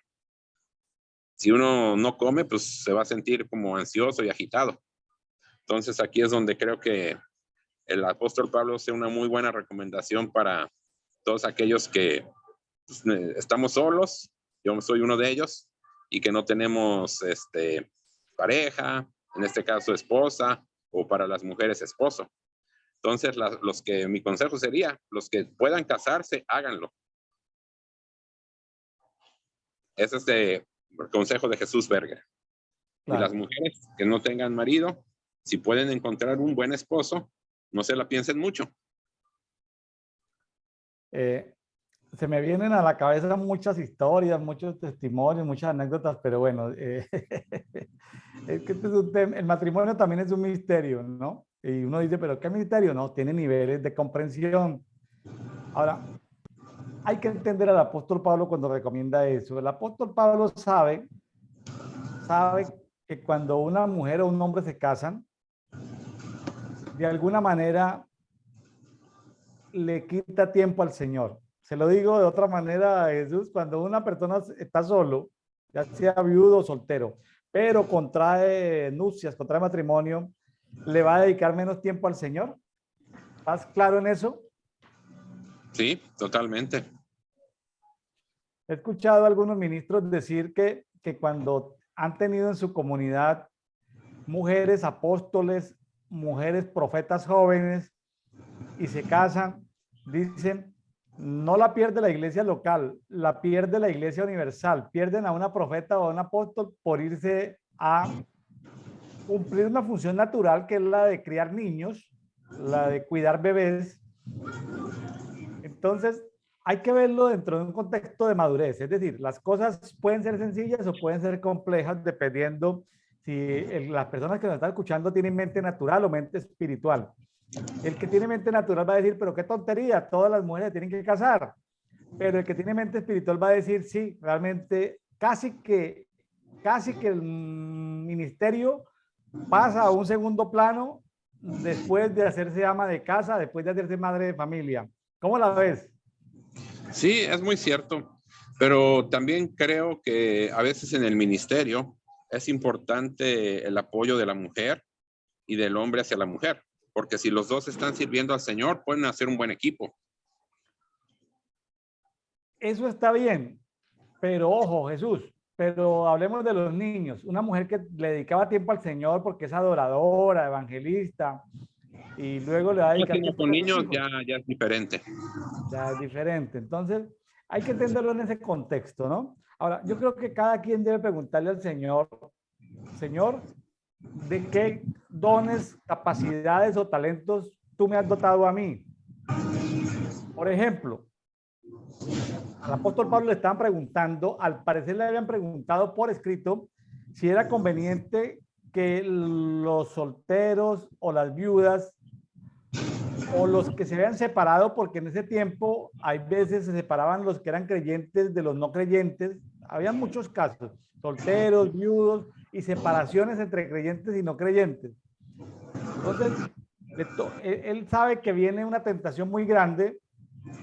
S2: Si uno no come, pues se va a sentir como ansioso y agitado. Entonces aquí es donde creo que el apóstol Pablo hace una muy buena recomendación para todos aquellos que pues, estamos solos, yo soy uno de ellos, y que no tenemos pareja, en este caso esposa, o para las mujeres esposo. Entonces, mi consejo sería, los que puedan casarse, háganlo. Ese es el consejo de Jesús Berger. Claro. Y las mujeres que no tengan marido, si pueden encontrar un buen esposo, no se la piensen mucho.
S1: Se me vienen a la cabeza muchas historias, muchos testimonios, muchas anécdotas, pero bueno, es que este es un tema, el matrimonio también es un misterio, ¿no? Y uno dice, ¿pero qué misterio? No, tiene niveles de comprensión. Ahora, hay que entender al apóstol Pablo cuando recomienda eso. El apóstol Pablo sabe que cuando una mujer o un hombre se casan, de alguna manera le quita tiempo al Señor. Se lo digo de otra manera, Jesús, cuando una persona está solo, ya sea viudo o soltero, pero contrae nupcias, contrae matrimonio, ¿le va a dedicar menos tiempo al Señor? ¿Estás claro en eso?
S2: Sí, totalmente.
S1: He escuchado a algunos ministros decir que cuando han tenido en su comunidad mujeres apóstoles, mujeres profetas jóvenes y se casan, dicen, no la pierde la iglesia local, la pierde la iglesia universal. Pierden a una profeta o a un apóstol por irse a cumplir una función natural que es la de criar niños, la de cuidar bebés. Entonces, hay que verlo dentro de un contexto de madurez. Es decir, las cosas pueden ser sencillas o pueden ser complejas dependiendo si las personas que nos están escuchando tienen mente natural o mente espiritual. El que tiene mente natural va a decir, pero qué tontería, todas las mujeres tienen que casar. Pero el que tiene mente espiritual va a decir, sí, realmente casi que el ministerio pasa a un segundo plano después de hacerse ama de casa, después de hacerse madre de familia. ¿Cómo la ves?
S2: Sí, es muy cierto, pero también creo que a veces en el ministerio es importante el apoyo de la mujer y del hombre hacia la mujer, porque si los dos están sirviendo al Señor, pueden hacer un buen equipo.
S1: Eso está bien, pero ojo, Jesús, pero hablemos de los niños. Una mujer que le dedicaba tiempo al Señor porque es adoradora, evangelista, y luego le va a dedicar tiempo
S2: con niños ya es diferente.
S1: Ya es diferente. Entonces, hay que entenderlo en ese contexto, ¿no? Ahora, yo creo que cada quien debe preguntarle al Señor, Señor, ¿de qué dones, capacidades o talentos tú me has dotado a mí? Por ejemplo, al apóstol Pablo le estaban preguntando, al parecer le habían preguntado por escrito si era conveniente que los solteros o las viudas o los que se habían separado, porque en ese tiempo hay veces se separaban los que eran creyentes de los no creyentes. Había muchos casos, solteros, viudos y separaciones entre creyentes y no creyentes. Entonces, él sabe que viene una tentación muy grande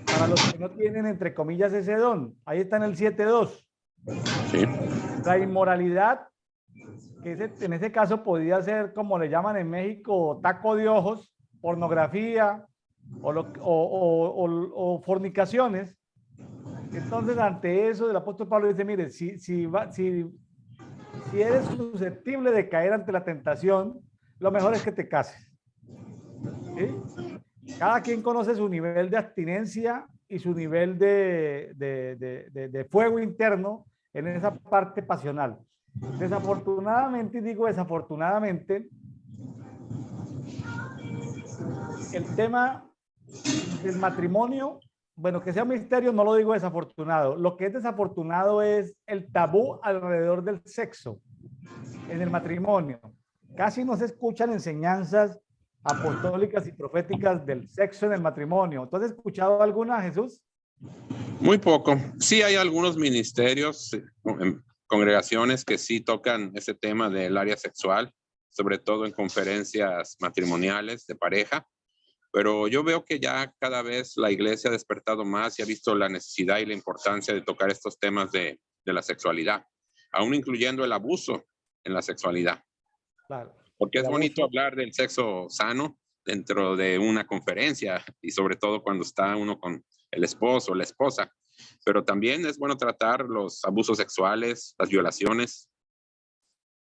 S1: para los que no tienen, entre comillas, ese don. Ahí está en el 7.2. Sí. La inmoralidad, que en ese caso podría ser, como le llaman en México, taco de ojos, pornografía o fornicaciones, Entonces, ante eso, el apóstol Pablo dice, mire, si eres susceptible de caer ante la tentación, lo mejor es que te cases. ¿Sí? Cada quien conoce su nivel de abstinencia y su nivel de fuego interno en esa parte pasional. Desafortunadamente, y digo desafortunadamente, el tema del matrimonio, bueno, que sea un misterio, no lo digo desafortunado. Lo que es desafortunado es el tabú alrededor del sexo en el matrimonio. Casi no se escuchan enseñanzas apostólicas y proféticas del sexo en el matrimonio. ¿Tú has escuchado alguna, Jesús?
S2: Muy poco. Sí hay algunos ministerios, congregaciones que sí tocan ese tema del área sexual, sobre todo en conferencias matrimoniales de pareja, pero yo veo que ya cada vez la iglesia ha despertado más y ha visto la necesidad y la importancia de tocar estos temas de la sexualidad, aún incluyendo el abuso en la sexualidad.
S1: Claro.
S2: Porque
S1: El
S2: es bonito
S1: abuso.
S2: hablar del sexo sano dentro de una conferencia y sobre todo cuando está uno con el esposo o la esposa, pero también es bueno tratar los abusos sexuales, las violaciones.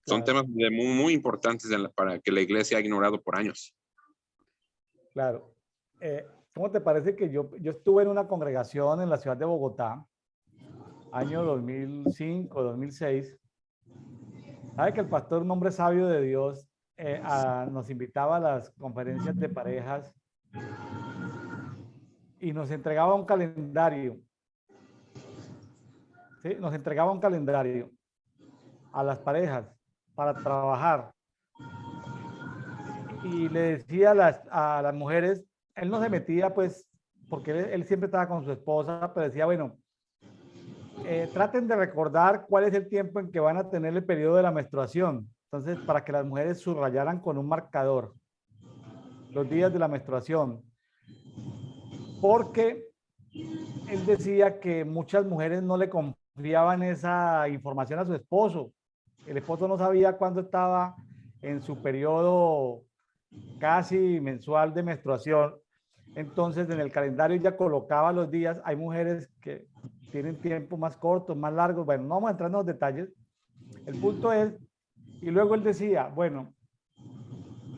S2: Son
S1: Claro,
S2: temas muy importantes para que la iglesia ha ignorado por años.
S1: claro. ¿Cómo te parece que yo estuve en una congregación en la ciudad de Bogotá, año 2005, 2006? Sabe que el pastor, un hombre sabio de Dios, nos invitaba a las conferencias de parejas y nos entregaba un calendario, ¿sí? Nos entregaba un calendario a las parejas para trabajar y le decía a las mujeres, él no se metía pues, porque él siempre estaba con su esposa, pero decía, bueno, traten de recordar cuál es el tiempo en que van a tener el periodo de la menstruación. Entonces, para que las mujeres subrayaran con un marcador los días de la menstruación, porque él decía que muchas mujeres no le confiaban esa información a su esposo. El esposo no sabía cuándo estaba en su periodo casi mensual de menstruación. Entonces, en el calendario ya colocaba los días. Hay mujeres que tienen tiempo más cortos, más largos. Bueno, no vamos a entrar en los detalles. El punto es, y luego él decía, bueno,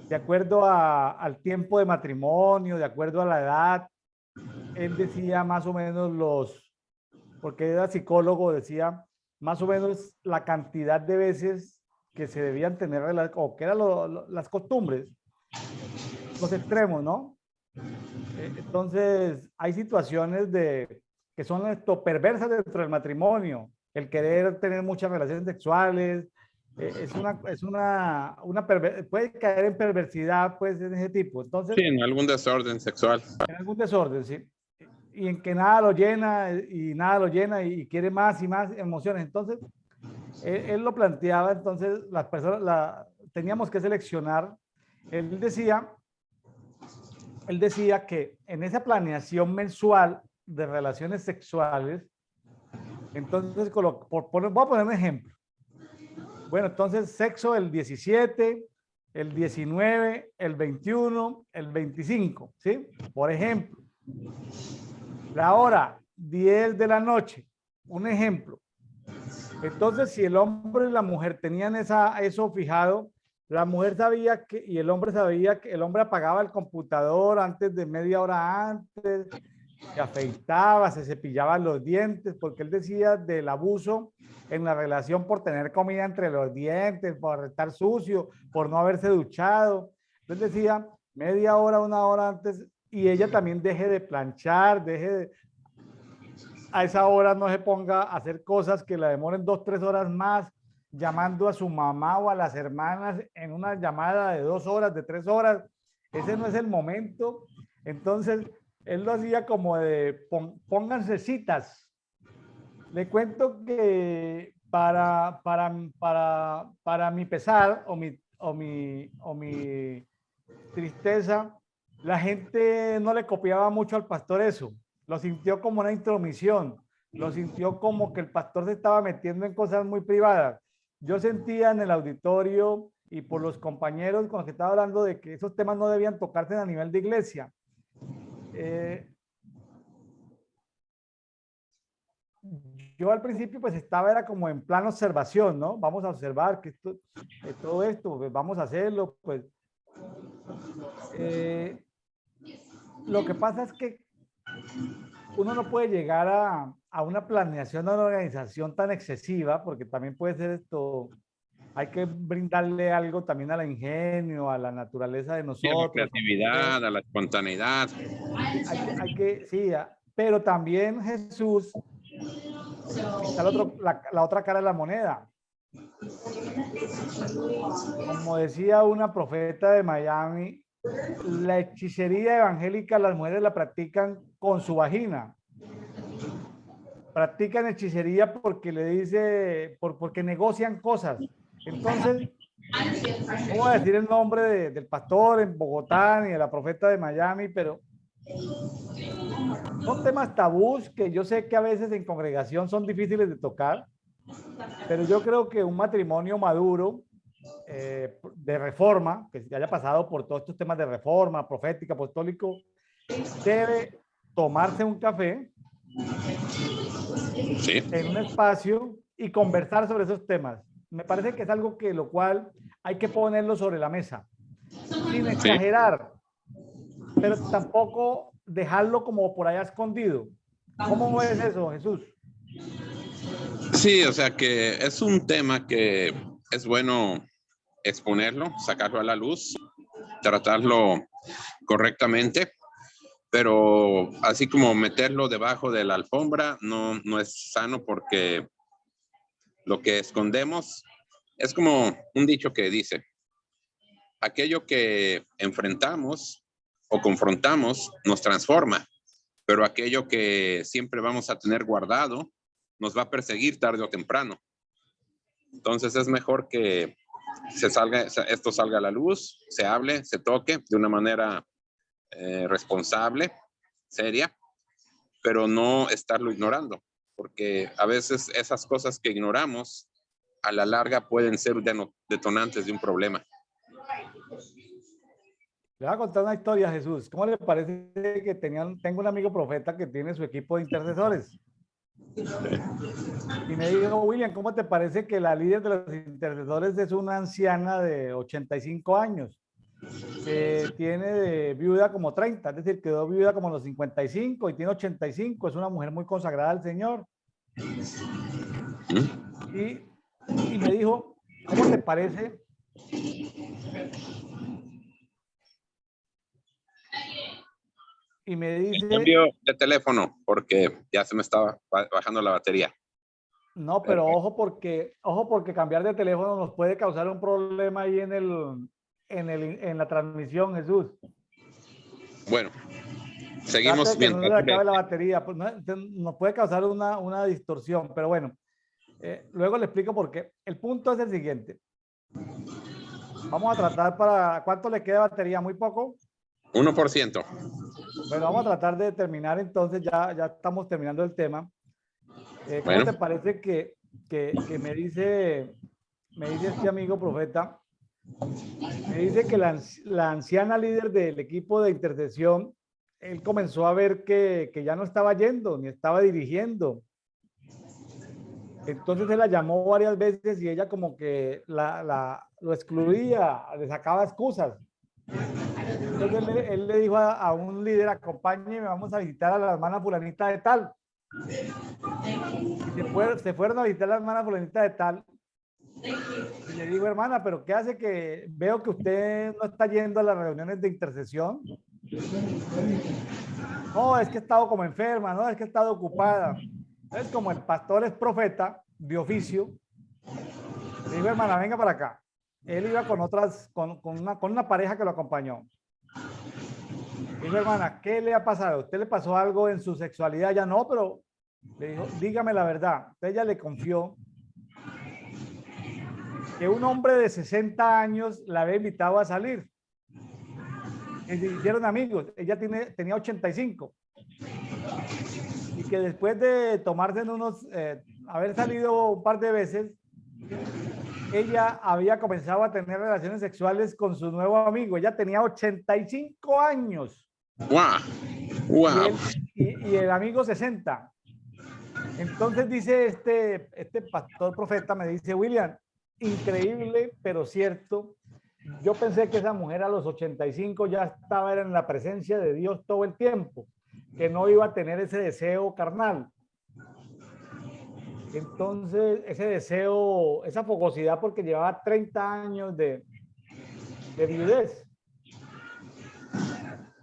S1: de acuerdo al tiempo de matrimonio, de acuerdo a la edad, él decía más o menos porque era psicólogo, decía más o menos la cantidad de veces que se debían tener, o que eran las costumbres, los extremos, ¿no? Entonces, hay situaciones que son esto, perversas dentro del matrimonio, el querer tener muchas relaciones sexuales, puede caer en perversidad, pues, en ese tipo. Entonces,
S2: Sí, en algún desorden sexual.
S1: en algún desorden, ¿sí? Y en que nada lo llena y nada lo llena y quiere más y más emociones. Entonces, él lo planteaba, entonces las personas teníamos que seleccionar. Él decía, él decía que en esa planeación mensual de relaciones sexuales, entonces, voy a poner un ejemplo. Bueno, entonces sexo el 17, el 19, el 21, el 25, ¿sí? Por ejemplo, la hora 10 de la noche, un ejemplo. Entonces, si el hombre y la mujer tenían eso fijado, la mujer sabía que, y el hombre sabía que el hombre apagaba el computador antes de media hora antes, se afeitaba, se cepillaba los dientes, porque él decía del abuso en la relación por tener comida entre los dientes, por estar sucio, por no haberse duchado. Entonces decía media hora, una hora antes, y ella también deje de planchar, a esa hora no se ponga a hacer cosas que la demoren 2, 3 horas más, llamando a su mamá o a las hermanas en una llamada de 2 horas, de 3 horas. Ese no es el momento. Entonces, él lo hacía como de pónganse citas. Le cuento que para mi pesar o mi tristeza, la gente no le copiaba mucho al pastor eso. Lo sintió como una intromisión. Lo sintió como que el pastor se estaba metiendo en cosas muy privadas. Yo sentía en el auditorio y por los compañeros con los que estaba hablando de que esos temas no debían tocarse a nivel de iglesia. Eh, yo al principio pues era como en plan observación, ¿no? Vamos a observar que todo esto, pues, vamos a hacerlo, pues. Lo que pasa es que uno no puede llegar a una planeación de una organización tan excesiva, porque también puede ser esto, hay que brindarle algo también al ingenio, a la naturaleza de
S2: Sí, a la
S1: nosotros.
S2: creatividad, a la espontaneidad.
S1: Sí, pero también Jesús, está la otra cara de la moneda. Como decía una profeta de Miami, la hechicería evangélica las mujeres la practican con su vagina. Practican hechicería porque le dice, porque negocian cosas. Entonces, no voy a decir el nombre del pastor en Bogotá ni de la profeta de Miami, pero son temas tabús que yo sé que a veces en congregación son difíciles de tocar, pero yo creo que un matrimonio maduro de reforma, que haya pasado por todos estos temas de reforma, profética, apostólico, debe tomarse un café
S2: Sí.
S1: en un espacio y conversar sobre esos temas. Me parece que es algo que lo cual hay que ponerlo sobre la mesa, sin exagerar, pero tampoco dejarlo como por allá escondido. ¿Cómo ves eso, Jesús?
S2: Sí, o sea que es un tema que es bueno exponerlo, sacarlo a la luz, tratarlo correctamente, pero así como meterlo debajo de la alfombra no es sano, porque lo que escondemos es como un dicho que dice: aquello que enfrentamos o confrontamos nos transforma, pero aquello que siempre vamos a tener guardado nos va a perseguir tarde o temprano. Entonces es mejor que esto salga a la luz, se hable, se toque de una manera responsable, seria, pero no estarlo ignorando, porque a veces esas cosas que ignoramos a la larga pueden ser detonantes de un problema.
S1: Le voy a contar una historia, Jesús. ¿Cómo le parece que tengo un amigo profeta que tiene su equipo de intercesores? Y me dijo, William, ¿cómo te parece que la líder de los intercesores es una anciana de 85 años? Que tiene de viuda como 30, es decir, quedó viuda como a los 55 y tiene 85, es una mujer muy consagrada al Señor. Y me dijo, ¿cómo te parece? Y me dice,
S2: Cambio de teléfono porque ya se me estaba bajando la batería.
S1: no, pero ojo porque cambiar de teléfono nos puede causar un problema ahí en la transmisión, Jesús.
S2: Bueno, seguimos
S1: Trate de que no se
S2: mientras.
S1: le acabe la batería, pues nos puede causar una distorsión, pero bueno, luego le explico por qué. El punto es el siguiente. Vamos a tratar ¿cuánto le queda de batería? ¿Muy poco?
S2: 1%.
S1: Bueno, vamos a tratar de terminar entonces, ya estamos terminando el tema. ¿Cómo te parece que me dice este amigo profeta? Me dice que la anciana líder del equipo de intercesión, él comenzó a ver que ya no estaba yendo, ni estaba dirigiendo. Entonces él la llamó varias veces y ella como que lo excluía, le sacaba excusas. Entonces él le dijo a un líder, acompáñeme, vamos a visitar a la hermana fulanita de tal. Y se fueron a visitar a la hermana fulanita de tal. Y le digo, hermana, pero ¿qué hace que veo que usted no está yendo a las reuniones de intercesión? No, es que he estado como enferma, no, es que he estado ocupada. Entonces, como el pastor es profeta de oficio, le digo, hermana, venga para acá. Él iba con una pareja que lo acompañó. Le digo, hermana, ¿qué le ha pasado? ¿Usted le pasó algo en su sexualidad? Ya no, pero le dijo, dígame la verdad. Entonces ella le confió que un hombre de 60 años la había invitado a salir. Y se hicieron amigos. Ella tenía 85. Y que después de tomarse haber salido un par de veces, ella había comenzado a tener relaciones sexuales con su nuevo amigo. Ella tenía 85 años.
S2: ¡Wow! ¡Wow!
S1: Y el amigo 60. Entonces dice este pastor profeta, me dice, William, increíble, pero cierto. Yo pensé que esa mujer a los 85 ya estaba en la presencia de Dios todo el tiempo, que no iba a tener ese deseo carnal. Entonces, ese deseo, esa fogosidad, porque llevaba 30 años de viudez.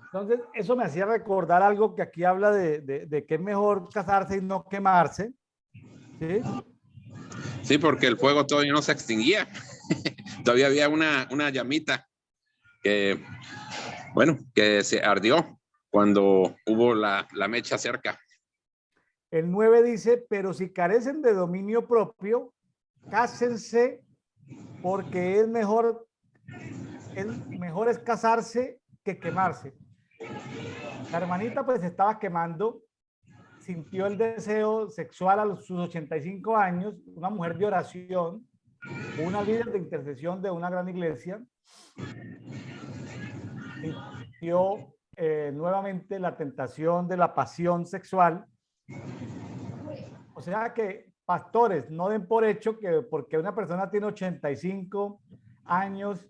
S1: Entonces, eso me hacía recordar algo que aquí habla de que es mejor casarse y no quemarse. ¿Sí?
S2: Sí, porque el fuego todavía no se extinguía. Todavía había una llamita que, bueno, que se ardió cuando hubo la mecha cerca.
S1: El 9 dice, pero si carecen de dominio propio, cásense porque es mejor es casarse que quemarse. La hermanita pues estaba quemando, sintió el deseo sexual a sus 85 años, una mujer de oración, una líder de intercesión de una gran iglesia, sintió nuevamente la tentación de la pasión sexual. O sea que pastores, no den por hecho que porque una persona tiene 85 años,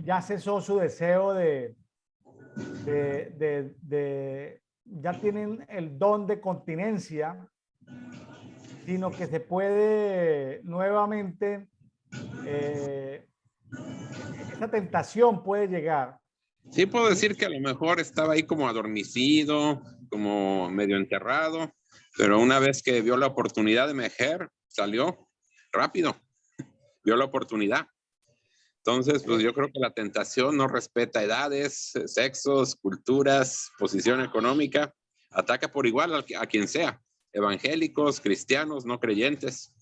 S1: ya cesó su deseo ya tienen el don de continencia, sino que se puede nuevamente, esa tentación puede llegar.
S2: Sí, puedo decir que a lo mejor estaba ahí como adormecido, como medio enterrado, pero una vez que vio la oportunidad de emerger, salió rápido, vio la oportunidad. Entonces, pues yo creo que la tentación no respeta edades, sexos, culturas, posición económica, ataca por igual a quien sea, evangélicos, cristianos, no creyentes.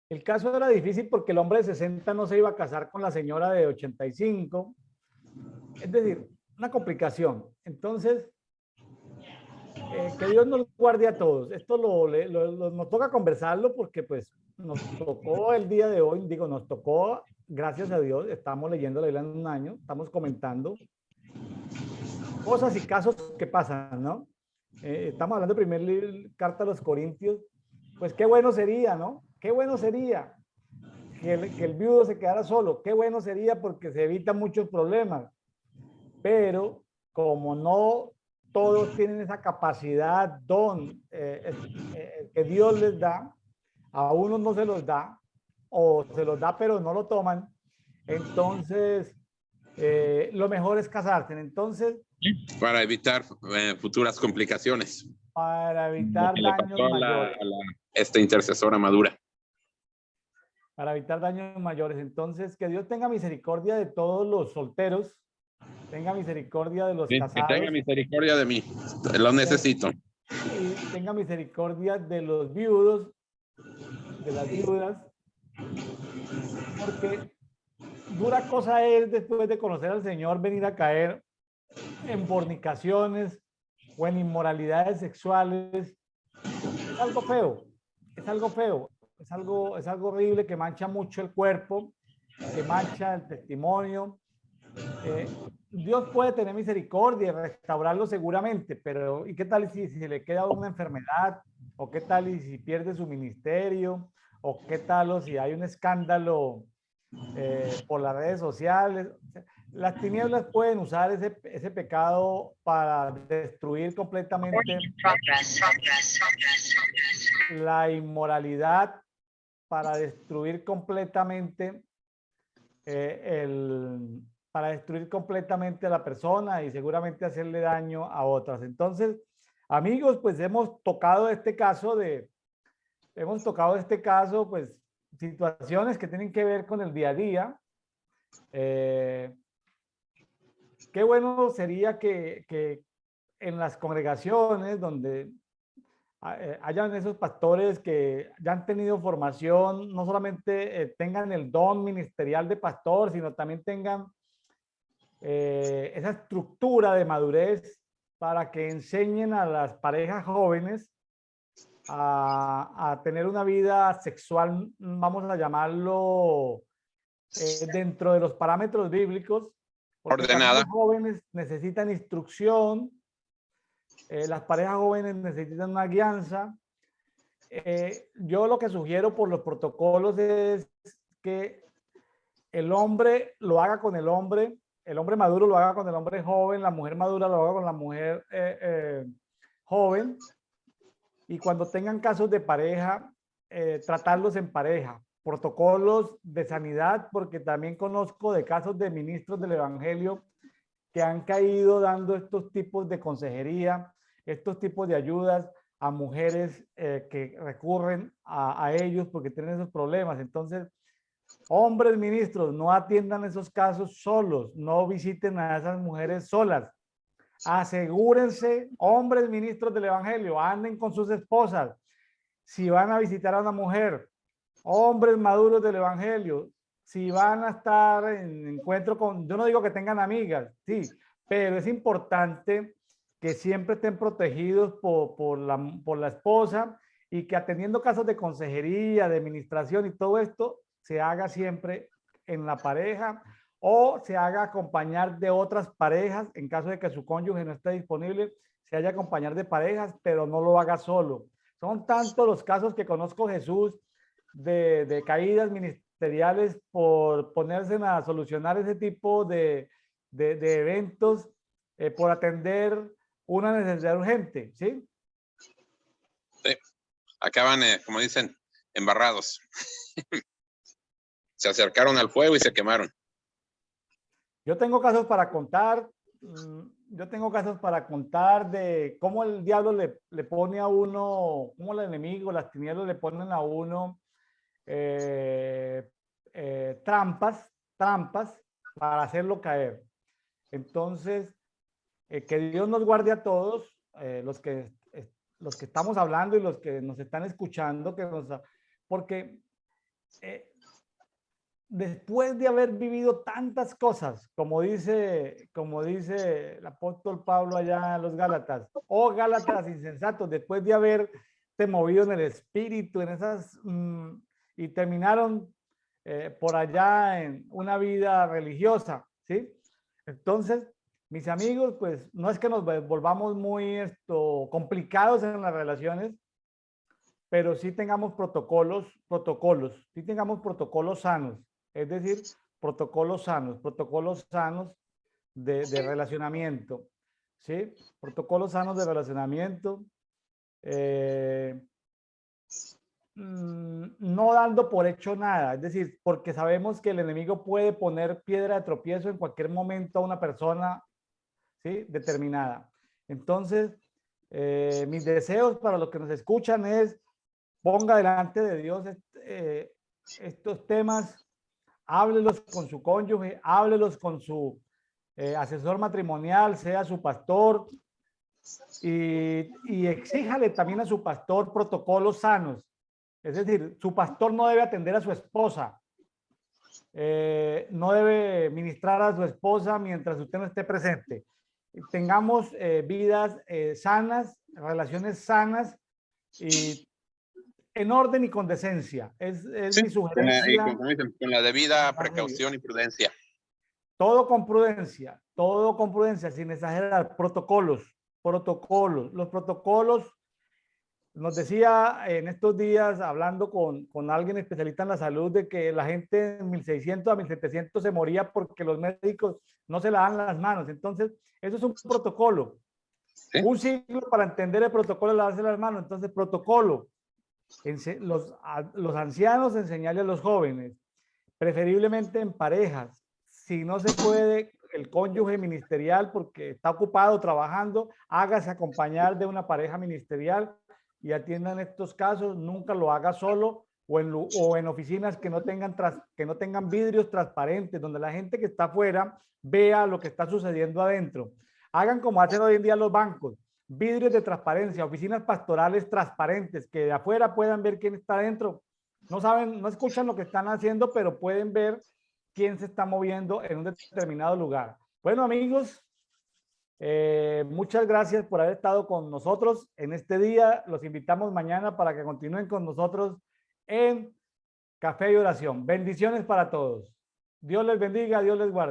S1: El caso era difícil porque el hombre de 60 no se iba a casar con la señora de 85. Es decir, una complicación. Entonces, que Dios nos guarde a todos. Esto nos toca conversarlo porque pues nos tocó el día de hoy, digo, nos tocó, gracias a Dios, estamos leyendo la Biblia en un año, estamos comentando cosas y casos que pasan, ¿no? Estamos hablando de primera carta a los Corintios, pues qué bueno sería, ¿no? Qué bueno sería que el viudo se quedara solo, qué bueno sería porque se evitan muchos problemas, pero como no todos tienen esa capacidad, don que Dios les da, a unos no se los da, o se los da pero no lo toman, entonces lo mejor es casarse. Entonces,
S2: Para evitar futuras complicaciones.
S1: para
S2: Lo
S1: evitar
S2: que le
S1: daños
S2: pasó a
S1: mayores.
S2: esta intercesora madura.
S1: Para evitar daños mayores. Entonces, que Dios tenga misericordia de todos los solteros, tenga misericordia de los
S2: Que tenga
S1: casados,
S2: misericordia de mí, lo necesito.
S1: y tenga misericordia de los viudos, de las viudas, porque dura cosa es después de conocer al Señor venir a caer en fornicaciones o en inmoralidades sexuales. Es algo feo, es algo feo, es algo horrible que mancha mucho el cuerpo, que mancha el testimonio. Dios puede tener misericordia y restaurarlo seguramente, pero ¿y qué tal si se le queda una enfermedad? ¿O qué tal y si pierde su ministerio? ¿O qué tal o si hay un escándalo por las redes sociales? Las tinieblas pueden usar ese pecado para destruir completamente la inmoralidad, para destruir completamente para destruir completamente a la persona y seguramente hacerle daño a otras. Entonces, amigos, pues hemos tocado este caso, pues situaciones que tienen que ver con el día a día. Qué bueno sería que en las congregaciones donde hayan esos pastores que ya han tenido formación, no solamente tengan el don ministerial de pastor, sino también tengan esa estructura de madurez para que enseñen a las parejas jóvenes a tener una vida sexual, vamos a llamarlo, dentro de los parámetros bíblicos, porque también
S2: Ordenada.
S1: los jóvenes necesitan instrucción Las parejas jóvenes necesitan una guianza. Yo lo que sugiero por los protocolos es que el hombre lo haga con el hombre maduro lo haga con el hombre joven, la mujer madura lo haga con la mujer joven, y cuando tengan casos de pareja, tratarlos en pareja. Protocolos de sanidad, porque también conozco de casos de ministros del Evangelio que han caído dando estos tipos de consejería, estos tipos de ayudas a mujeres que recurren a ellos porque tienen esos problemas. Entonces, hombres ministros, no atiendan esos casos solos, no visiten a esas mujeres solas. Asegúrense, hombres ministros del Evangelio, anden con sus esposas. Si van a visitar a una mujer, hombres maduros del Evangelio, si van a estar en encuentro con, yo no digo que tengan amigas, sí, pero es importante que siempre estén protegidos por la esposa, y que atendiendo casos de consejería, de administración y todo esto, se haga siempre en la pareja, o se haga acompañar de otras parejas en caso de que su cónyuge no esté disponible, se haya acompañar de parejas, pero no lo haga solo. Son tantos los casos que conozco, Jesús, de caídas ministeriales por ponerse a solucionar ese tipo de eventos, por atender una necesidad urgente, ¿sí?
S2: Sí. Acaban, como dicen, embarrados. Se acercaron al fuego y se quemaron.
S1: Yo tengo casos para contar. Yo tengo casos para contar de cómo el diablo le pone a uno, cómo el enemigo, las tinieblas le ponen a uno trampas para hacerlo caer. Entonces, que Dios nos guarde a todos, los que estamos hablando y los que nos están escuchando, porque después de haber vivido tantas cosas, como dice el apóstol Pablo allá en los Gálatas, oh Gálatas insensatos, después de haberte movido en el espíritu, en esas, y terminaron por allá en una vida religiosa, ¿sí? Entonces, mis amigos, pues no es que nos volvamos muy complicados en las relaciones, pero sí tengamos protocolos, sí tengamos protocolos sanos, es decir, protocolos sanos de relacionamiento, ¿sí? Protocolos sanos de relacionamiento, no dando por hecho nada, es decir, porque sabemos que el enemigo puede poner piedra de tropiezo en cualquier momento a una persona, ¿sí? Determinada. Entonces, mis deseos para los que nos escuchan es: ponga delante de Dios estos temas, háblelos con su cónyuge, háblelos con su asesor matrimonial, sea su pastor, y exíjale también a su pastor protocolos sanos. Es decir, su pastor no debe atender a su esposa, no debe ministrar a su esposa mientras usted no esté presente. Tengamos vidas sanas, relaciones sanas y en orden y con decencia. Es
S2: Sí,
S1: mi sugerencia.
S2: con la debida precaución y prudencia.
S1: Todo con prudencia, sin exagerar. Protocolos. Los protocolos, nos decía en estos días, hablando con alguien especialista en la salud, de que la gente en 1600 a 1700 se moría porque los médicos no se lavan las manos. Entonces, eso es un protocolo. ¿Sí? Un siglo para entender el protocolo de lavarse las manos. Entonces, protocolo. Los ancianos enseñarle a los jóvenes, preferiblemente en parejas. Si no se puede, el cónyuge ministerial, porque está ocupado trabajando, hágase acompañar de una pareja ministerial y atiendan estos casos. Nunca lo haga solo, o en oficinas que no tengan vidrios transparentes, donde la gente que está afuera vea lo que está sucediendo adentro. Hagan como hacen hoy en día los bancos: vidrios de transparencia, oficinas pastorales transparentes, que de afuera puedan ver quién está adentro. No saben, no escuchan lo que están haciendo, pero pueden ver quién se está moviendo en un determinado lugar. Bueno, amigos, muchas gracias por haber estado con nosotros en este día. Los invitamos mañana para que continúen con nosotros en Café y Oración. Bendiciones para todos. Dios les bendiga, Dios les guarde.